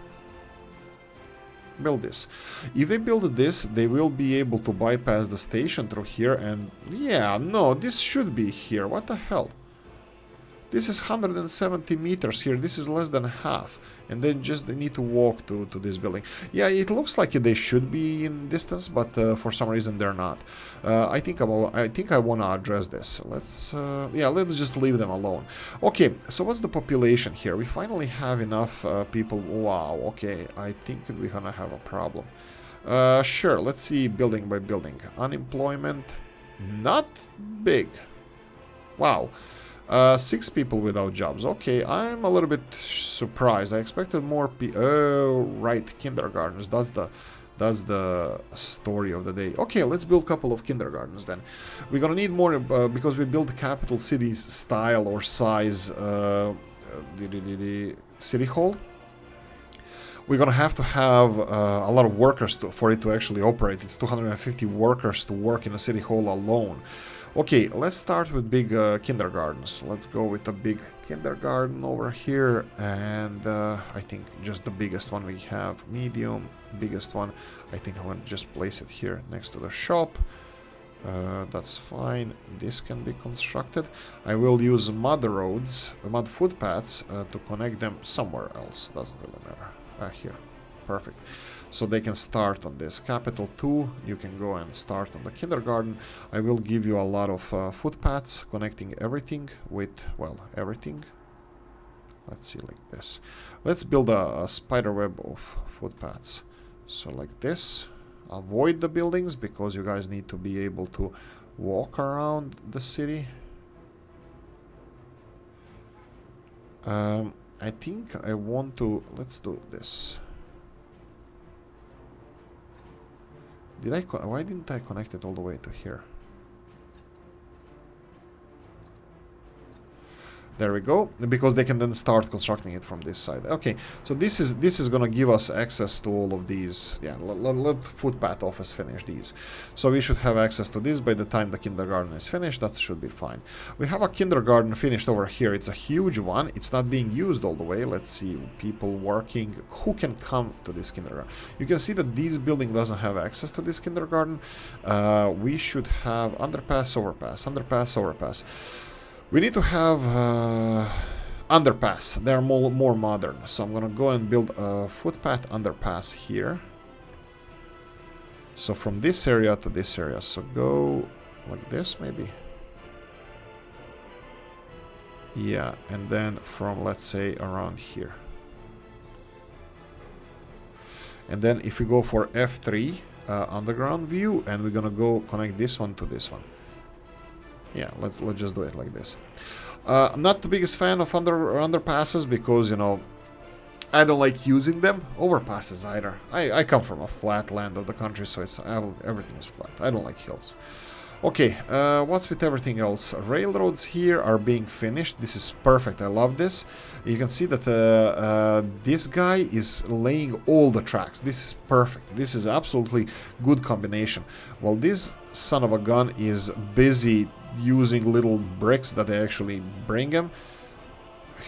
Build this. If they build this, they will be able to bypass the station through here and... Yeah, no, this should be here. What the hell? This is 170 meters here. This is less than half. And then just they need to walk to this building. Yeah, it looks like they should be in distance, but for some reason they're not. I think I want to address this. Let's just leave them alone. Okay, so what's the population here? We finally have enough people. Wow, okay. I think we're gonna have a problem. Sure, let's see building by building. Unemployment, not big. Wow. 6 people without jobs. Okay, I'm a little bit surprised. I expected more oh, right, kindergartens. That's the story of the day. Okay, let's build a couple of kindergartens then. We're gonna need more because we build capital cities style or size the city hall. We're gonna have to have a lot of workers for it to actually operate. It's 250 workers to work in a city hall alone. Okay, let's start with big kindergartens. Let's go with a big kindergarten over here, and I think just the biggest one we have. Medium, biggest one. I think I'm gonna just place it here next to the shop. That's fine. This can be constructed. I will use mud roads, mud footpaths to connect them somewhere else. Doesn't really matter. Here. Perfect. So they can start on this. Capital 2, you can go and start on the kindergarten. I will give you a lot of footpaths connecting everything with, well, everything. Let's see, like this. Let's build a spider web of footpaths. So like this. Avoid the buildings because you guys need to be able to walk around the city. I think I want to... Let's do this. Why didn't I connect it all the way to here? There we go, because they can then start constructing it from this side. Okay, so this is gonna give us access to all of these. Yeah, let footpath office finish these. So we should have access to this by the time the kindergarten is finished. That should be fine. We have a kindergarten finished over here. It's a huge one. It's not being used all the way. Let's see, people working. Who can come to this kindergarten? You can see that this building doesn't have access to this kindergarten. We should have underpass, overpass, underpass, overpass. We need to have underpass. They're more modern. So I'm gonna go and build a footpath underpass here. So from this area to this area. So go like this maybe. Yeah, and then from, let's say, around here. And then if we go for F3 underground view, and we're gonna go connect this one to this one. Yeah, let's just do it like this. I'm not the biggest fan of underpasses because, you know, I don't like using them. Overpasses either. I come from a flat land of the country, so it's everything is flat. I don't like hills. Okay, what's with everything else? Railroads here are being finished. This is perfect. I love this. You can see that this guy is laying all the tracks. This is perfect. This is absolutely good combination. While this son of a gun is busy using little bricks that they actually bring him.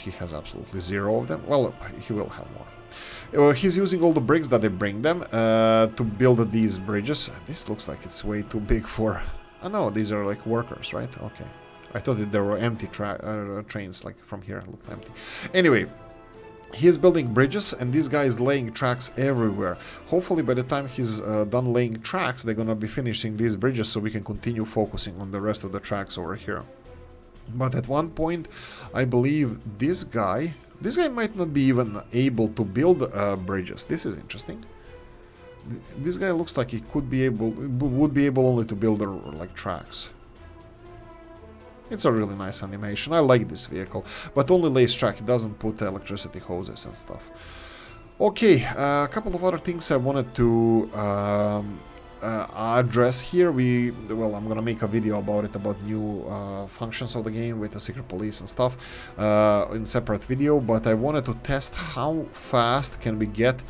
He has absolutely zero of them. Well, he will have more. He's using all the bricks that they bring them to build these bridges. This looks like it's way too big for... Oh no, these are like workers, right? Okay. I thought that there were empty trains, like from here it looked empty. Anyway, he is building bridges, and this guy is laying tracks everywhere. Hopefully by the time he's done laying tracks, they're gonna be finishing these bridges so we can continue focusing on the rest of the tracks over here. But at one point, I believe this guy might not be even able to build bridges. This is interesting. This guy looks like he would be able only to build like tracks. It's a really nice animation. I like this vehicle, but only lays track. It doesn't put electricity hoses and stuff. Okay, a couple of other things I wanted to address here. Well, I'm gonna make a video about it, about new functions of the game with the secret police and stuff in separate video, but I wanted to test how fast can we get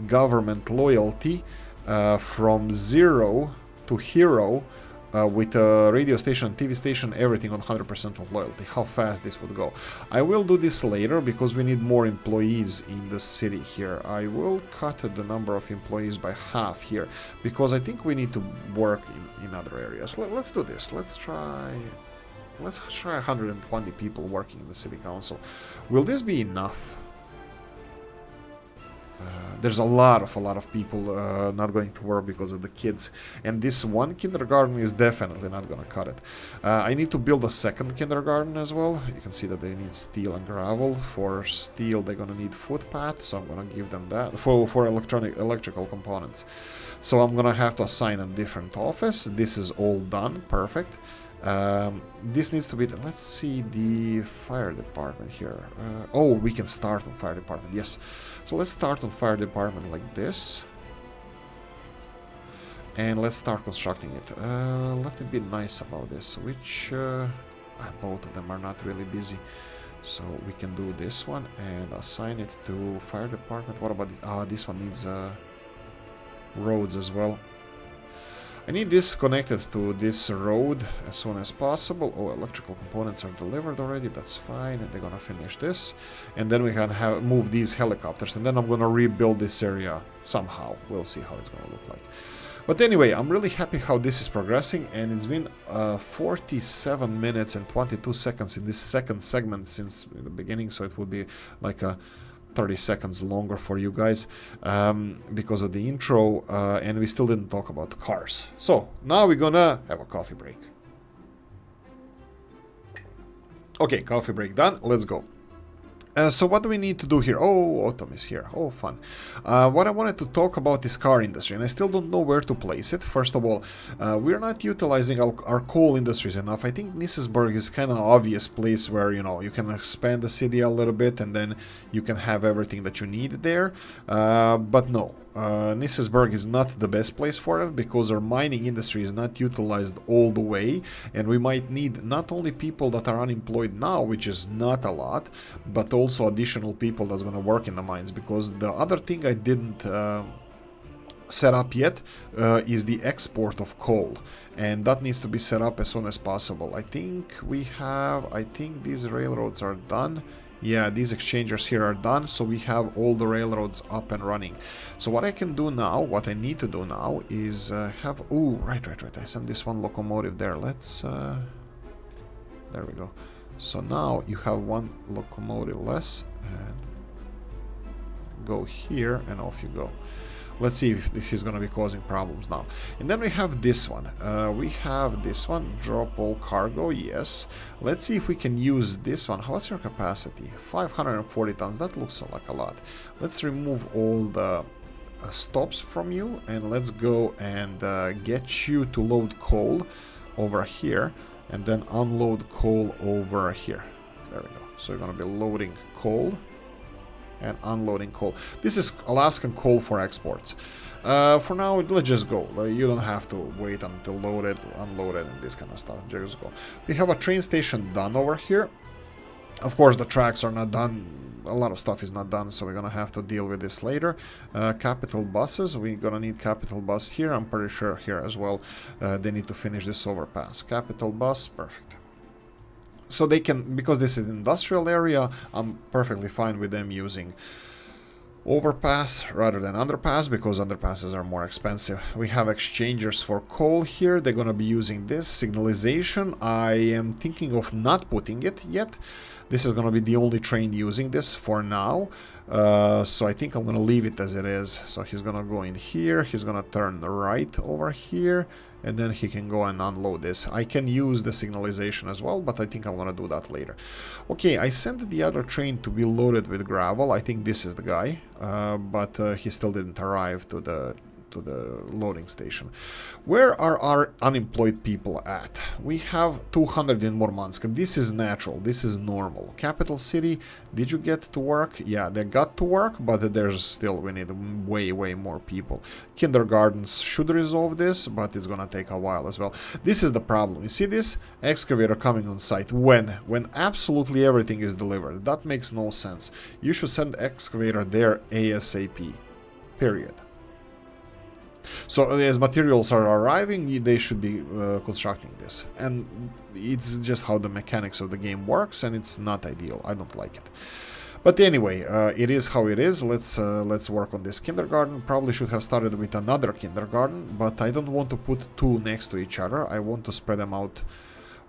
government loyalty from 0 to hero with a radio station, TV station, everything on 100% of loyalty, how fast this would go. I will do this later because we need more employees in the city here. I will cut the number of employees by half here because I think we need to work in other areas. Let's do this. Let's try 120 people working in the city council. Will this be enough? There's a lot of people not going to work because of the kids, and this one kindergarten is definitely not gonna cut it. I need to build a second kindergarten as well. You can see that they need steel and gravel. For steel they're gonna need footpath, so I'm gonna give them that for electrical components. So I'm gonna have to assign a different office. This is all done, perfect. This needs to be, let's see the fire department here. Oh, we can start on fire department, yes. So let's start on fire department like this. And let's start constructing it. Let me be nice about this. Which, both of them are not really busy. So we can do this one and assign it to fire department. What about this? This one needs roads as well. I need this connected to this road as soon as possible. Oh, electrical components are delivered already. That's fine. And they're gonna finish this. And then we can move these helicopters. And then I'm gonna rebuild this area somehow. We'll see how it's gonna look like. But anyway, I'm really happy how this is progressing. And it's been 47 minutes and 22 seconds in this second segment since the beginning. So it would be like a 30 seconds longer for you guys because of the intro, and we still didn't talk about cars. So now we're gonna have a coffee break. Okay, coffee break done. Let's go. So what do we need to do here? Oh, Autumn is here. Oh, fun. What I wanted to talk about is car industry, and I still don't know where to place it. First of all, we're not utilizing our coal industries enough. I think Nisisburg is kind of obvious place where, you know, you can expand the city a little bit and then you can have everything that you need there. But no. Nisesburg is not the best place for it because our mining industry is not utilized all the way, and we might need not only people that are unemployed now, which is not a lot, but also additional people that's going to work in the mines, because the other thing I didn't set up yet is the export of coal, and that needs to be set up as soon as possible. I think these railroads are done. Yeah, these exchangers here are done, so we have all the railroads up and running. So what I can do now, what I need to do now is have... Ooh, right, I sent this one locomotive there. Let's... there we go. So now you have one locomotive less, and go here, and off you go. Let's see if he's going to be causing problems now. And then we have this one. Drop all cargo, yes. Let's see if we can use this one. What's your capacity? 540 tons. That looks like a lot. Let's remove all the stops from you, and let's go and get you to load coal over here, and then unload coal over here. There we go. So you're going to be loading coal and unloading coal. This is Alaskan coal for exports. For now, let's just go. You don't have to wait until loaded, unloaded, and this kind of stuff. Just go. We have a train station done over here. Of course, the tracks are not done. A lot of stuff is not done, so we're gonna have to deal with this later. Capital buses. We're gonna need capital bus here. I'm pretty sure here as well. They need to finish this overpass. Capital bus, perfect. So they can, because this is an industrial area, I'm perfectly fine with them using overpass rather than underpass, because underpasses are more expensive. We have exchangers for coal here. They're going to be using this. Signalization, I am thinking of not putting it yet. This is going to be the only train using this for now. So I think I'm going to leave it as it is. So he's going to go in here. He's going to turn right over here. And then he can go and unload this. I can use the signalization as well, but I think I'm going to do that later. Okay, I sent the other train to be loaded with gravel. I think this is the guy, but he still didn't arrive to the loading station. Where are our unemployed people at? We have 200 in Murmansk. This is natural. This is normal. Capital city, did you get to work? Yeah, they got to work, but there's still, we need way more people. Kindergartens should resolve this, but it's gonna take a while as well. This is the problem. You see this excavator coming on site when absolutely everything is delivered. That makes no sense. You should send excavator there ASAP. Period. So as materials are arriving, they should be constructing this, and it's just how the mechanics of the game works, and it's not ideal. I don't like it, but anyway, it is how it is. Let's work on this kindergarten. Probably should have started with another kindergarten, but I don't want to put two next to each other. I want to spread them out.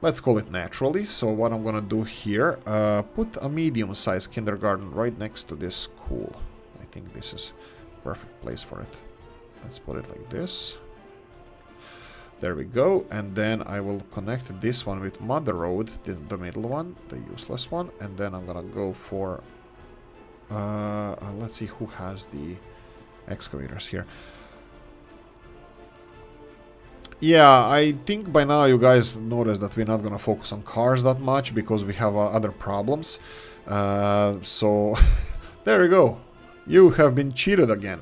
Let's call it naturally. So what I'm gonna do here, put a medium-sized kindergarten right next to this school. I think this is perfect place for it. Let's put it like this. There we go. And then I will connect this one with Mother Road, the middle one, the useless one. And then I'm gonna go for... let's see who has the excavators here. Yeah, I think by now you guys noticed that we're not gonna focus on cars that much because we have other problems. So, there we go. You have been cheated again.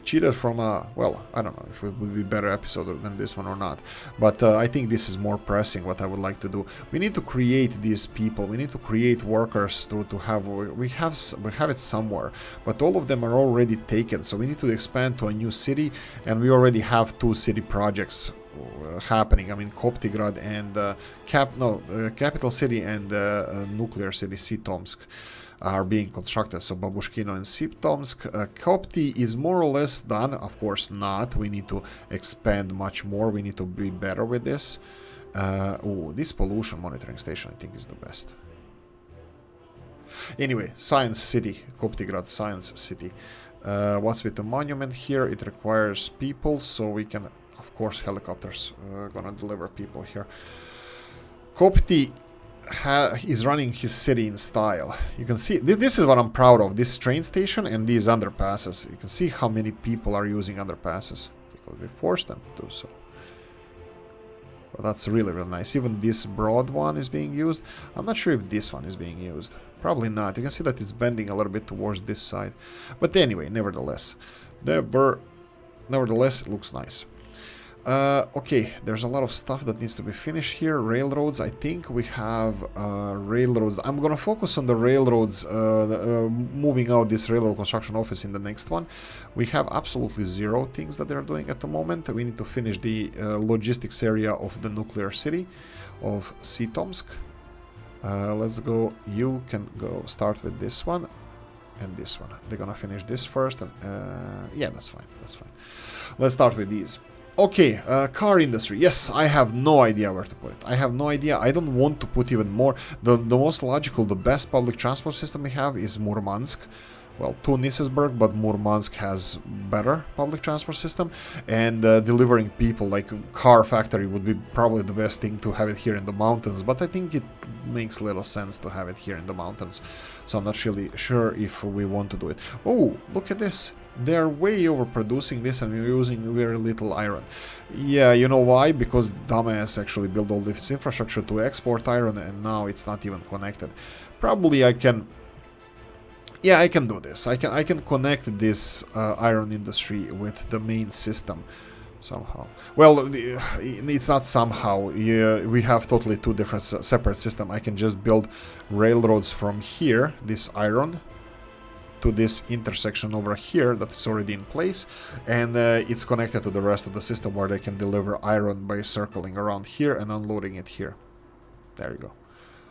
Cheated from a, well, I don't know if it would be a better episode than this one or not, but I think this is more pressing what I would like to do. We need to create these people, we need to create workers to have, we have it somewhere, but all of them are already taken, so we need to expand to a new city, and we already have 2 city projects happening. I mean, Koptigrad and Capital City and Nuclear City, Sitomsk, are being constructed, so Babushkino and Siptomsk. Kopti is more or less done, of course not. We need to expand much more, we need to be better with this. This pollution monitoring station I think is the best. Anyway, Science City, Koptigrad Science City. What's with the monument here? It requires people, so we can, of course, helicopters gonna deliver people here. Kopti is running his city in style. You can see, this is what I'm proud of, this train station and these underpasses. You can see how many people are using underpasses, because we forced them to do so. Well, that's really nice. Even this broad one is being used. I'm not sure if this one is being used. Probably not. You can see that it's bending a little bit towards this side. But anyway, nevertheless, Nevertheless, it looks nice. Okay, there's a lot of stuff that needs to be finished here. Railroads, I think we have railroads. I'm gonna focus on the railroads, moving out this railroad construction office in the next one. We have absolutely zero things that they're doing at the moment. We need to finish the logistics area of the nuclear city of Sitomsk. Let's go. You can go start with this one and this one. They're gonna finish this first, and yeah, that's fine. That's fine. Let's start with these. Okay, car industry. Yes, I have no idea where to put it. I have no idea. I don't want to put even more. The most logical, the best public transport system we have is Murmansk. Well, to Nisesburg, but Murmansk has better public transport system, and delivering people, like car factory, would be probably the best thing to have it here in the mountains, but I think it makes little sense to have it here in the mountains, so I'm not really sure if we want to do it. Oh, look at this. They're way overproducing this and we're using very little iron. Yeah, you know why? Because dumbass actually built all this infrastructure to export iron and now it's not even connected. Probably I can... Yeah, I can do this. I can connect this iron industry with the main system somehow. Well, it's not somehow. Yeah, we have totally two different separate systems. I can just build railroads from here, this iron, to this intersection over here that is already in place, and it's connected to the rest of the system where they can deliver iron by circling around here and unloading it here. There you go.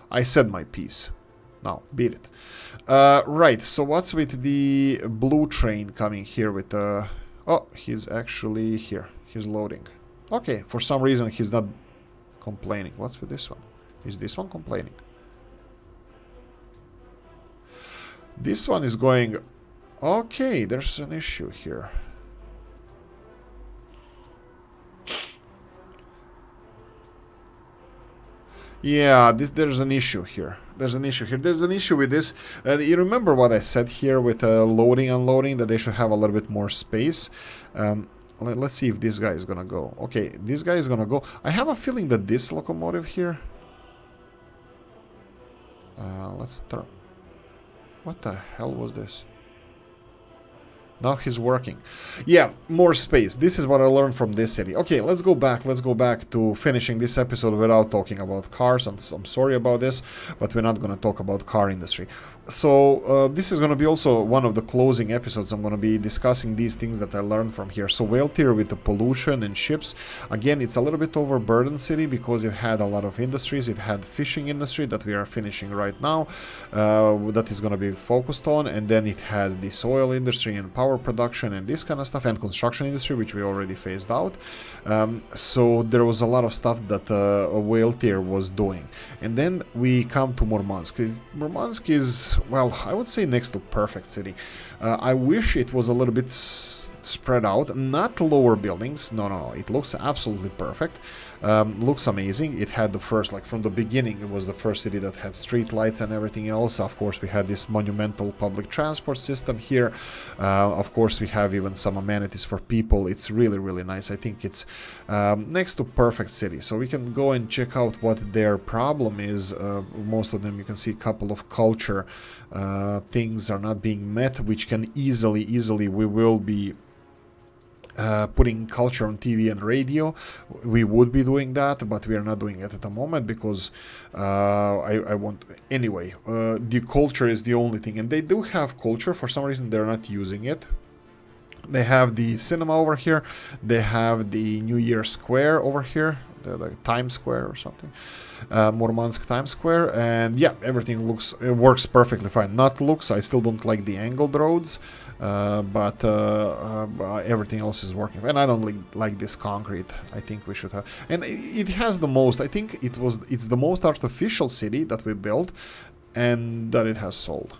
I said my piece. Now, beat it. Right, so what's with the blue train coming here with the... Oh, he's actually here. He's loading. Okay, for some reason he's not complaining. What's with this one? Is this one complaining? This one is going... Okay, there's an issue here. Yeah, there's an issue here. There's an issue here. There's an issue with this. You remember what I said here with loading, unloading, that they should have a little bit more space. Let's see if this guy is gonna go. Okay, this guy is gonna go. I have a feeling that this locomotive here... let's turn... What the hell was this? Now he's working. Yeah, more space. This is what I learned from this city. Okay, let's go back. Let's go back to finishing this episode without talking about cars. I'm sorry about this, but we're not going to talk about car industry. So this is going to be also one of the closing episodes. I'm going to be discussing these things that I learned from here. So whale tier with the pollution and ships. Again, it's a little bit overburdened city because it had a lot of industries. It had fishing industry that we are finishing right now. That is going to be focused on. And then it had the soil industry and power production and this kind of stuff, and construction industry, which we already phased out. So there was a lot of stuff that whale tier was doing. And then we come to Murmansk. Murmansk is, well, I would say next to perfect city. I wish it was a little bit spread out, not lower buildings. No, it looks absolutely perfect. Looks amazing. It had the first, like from the beginning, it was the first city that had street lights and everything else. Of course, we had this monumental public transport system here. Of course, we have even some amenities for people. It's really, really nice. I think it's next to perfect city. So we can go and check out what their problem is. Most of them, you can see a couple of culture things are not being met, which can easily, we will be putting culture on TV and radio. We would be doing that, but we are not doing it at the moment because I want... Anyway, the culture is the only thing. And they do have culture. For some reason, they're not using it. They have the cinema over here. They have the New Year Square over here. The Times Square or something. Murmansk Times Square. And yeah, everything works perfectly fine. Not looks, I still don't like the angled roads. But everything else is working. And I don't like this concrete. I think we should have... And it has the most... I think it's the most artificial city that we built and that it has sold.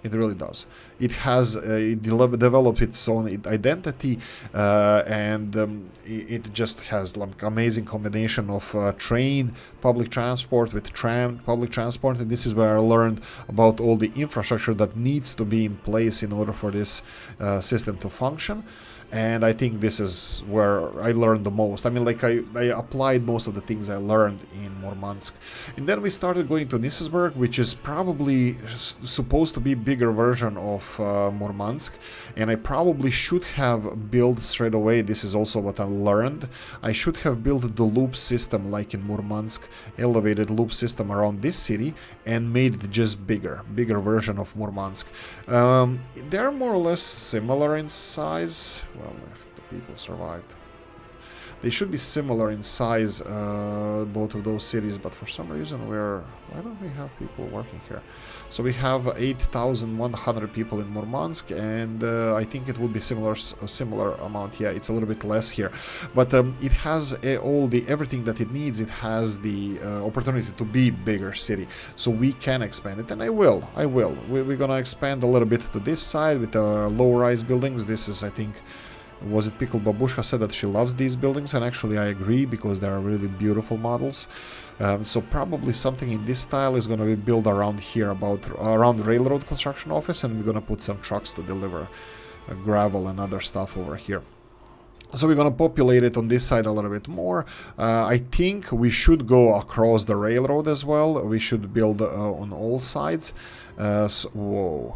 It really does. It has developed its own identity, and it just has like amazing combination of train public transport with tram public transport. And this is where I learned about all the infrastructure that needs to be in place in order for this system to function. And I think this is where I learned the most. I mean, like I applied most of the things I learned in Murmansk. And then we started going to Nisesburg, which is probably supposed to be bigger version of Murmansk, and I probably should have built straight away. This is also what I learned. I should have built the loop system like in Murmansk, elevated loop system around this city, and made it just bigger version of Murmansk. They're more or less similar in size. Well, if the people survived. They should be similar in size, both of those cities, but for some reason why don't we have people working here? So we have 8,100 people in Murmansk, and I think it will be similar amount. Yeah, it's a little bit less here, but it has everything that it needs. It has the opportunity to be bigger city, so we can expand it, and I will. We're gonna expand a little bit to this side with the low-rise buildings. This is, I think. Was it Pickle Babushka said that she loves these buildings, and actually I agree, because they are really beautiful models. So probably something in this style is going to be built around here, around the railroad construction office, and we're going to put some trucks to deliver gravel and other stuff over here. So we're going to populate it on this side a little bit more. I think we should go across the railroad as well. We should build on all sides. Whoa.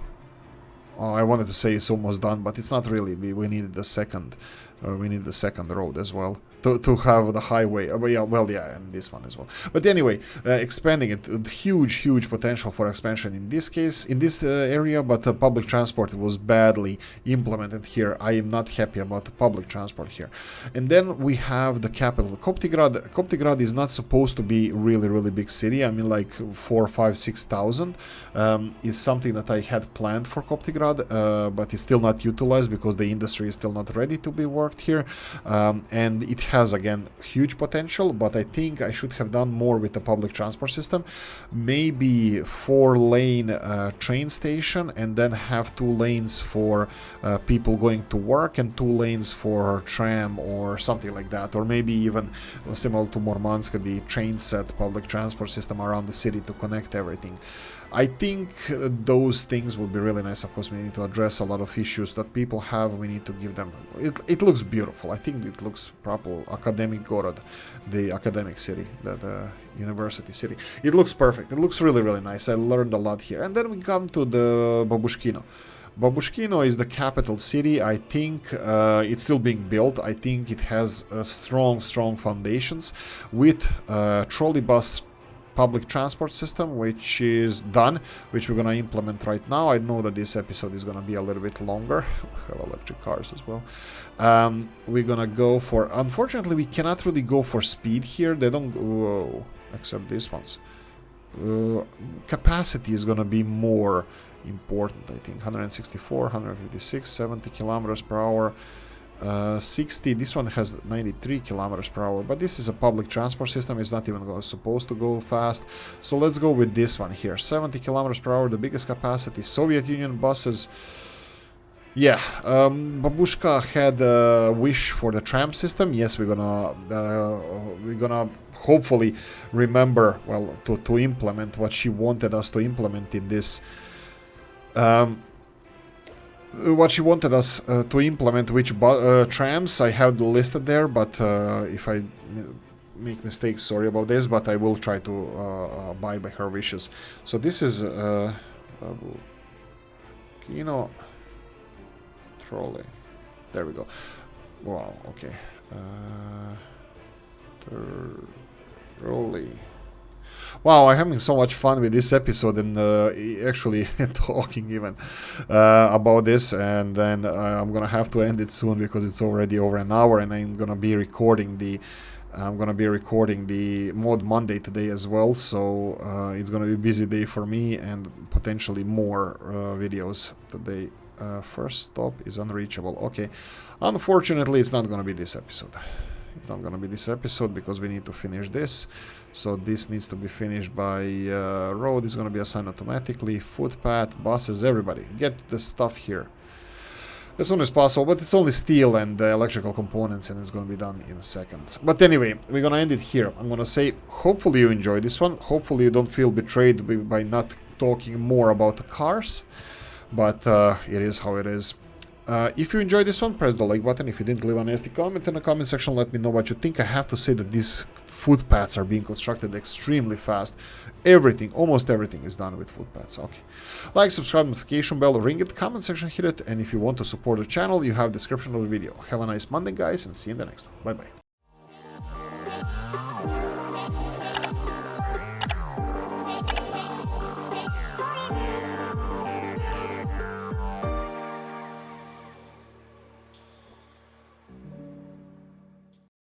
Oh, I wanted to say it's almost done, but it's not really. We needed the second. We need the second road as well to have the highway. Yeah, and this one as well. But anyway, expanding it, huge potential for expansion in this case, in this area. But public transport was badly implemented here. I am not happy about the public transport here. And then we have the capital, Koptigrad. Koptigrad is not supposed to be really big city. I mean, like 4, 5, 6,000 is something that I had planned for Koptigrad, but it's still not utilized because the industry is still not ready to be worked here, and it has again huge potential, but I think I should have done more with the public transport system. Maybe 4-lane train station, and then have 2 lanes for people going to work and 2 lanes for tram or something like that, or maybe even similar to Murmansk, the train set public transport system around the city to connect everything. I think those things would be really nice. Of course, we need to address a lot of issues that people have. We need to give them... It looks beautiful. I think it looks proper. Academic Gorod, the academic city, the university city. It looks perfect. It looks really nice. I learned a lot here. And then we come to the Babushkino. Babushkino is the capital city. I think it's still being built. I think it has strong foundations with trolley bus public transport system, which is done, which we're gonna implement right now. I know that this episode is gonna be a little bit longer. We have electric cars as well. We're gonna go for... Unfortunately, we cannot really go for speed here. They don't go... except these ones. Capacity is gonna be more important, I think. 164, 156, 70 kilometers per hour. 60, this one has 93 kilometers per hour, but this is a public transport system. It's not even supposed to go fast, so let's go with this one here. 70 kilometers per hour, the biggest capacity. Soviet Union buses. Yeah, Babushka had a wish for the tram system. Yes, we're gonna hopefully remember, well, to implement what she wanted us to implement in this. What she wanted us to implement, which trams I have listed there, but if I make mistakes, sorry about this, but I will try to abide by her wishes. So this is Kino trolley. There we go. Wow, okay. Trolley. Wow, I'm having so much fun with this episode and actually talking even about this, and then I'm gonna have to end it soon because it's already over an hour, and I'm gonna be recording the Mod Monday today as well, so it's gonna be a busy day for me and potentially more videos today. First stop is unreachable. Okay, unfortunately, it's not gonna be this episode. It's not gonna be this episode because we need to finish this. So this needs to be finished by road is gonna be assigned automatically, footpath, buses, everybody. Get the stuff here as soon as possible, but it's only steel and electrical components, and it's gonna be done in seconds. But anyway, we're gonna end it here. I'm gonna say, hopefully you enjoyed this one. Hopefully you don't feel betrayed by not talking more about the cars, but it is how it is. If you enjoyed this one, press the like button. If you didn't, leave a nasty comment in the comment section. Let me know what you think. I have to say that these footpaths are being constructed extremely fast. Everything, almost everything is done with footpaths. Okay. Like, subscribe, notification bell, ring it, comment section, hit it. And if you want to support the channel, you have description of the video. Have a nice Monday, guys, and see you in the next one. Bye-bye.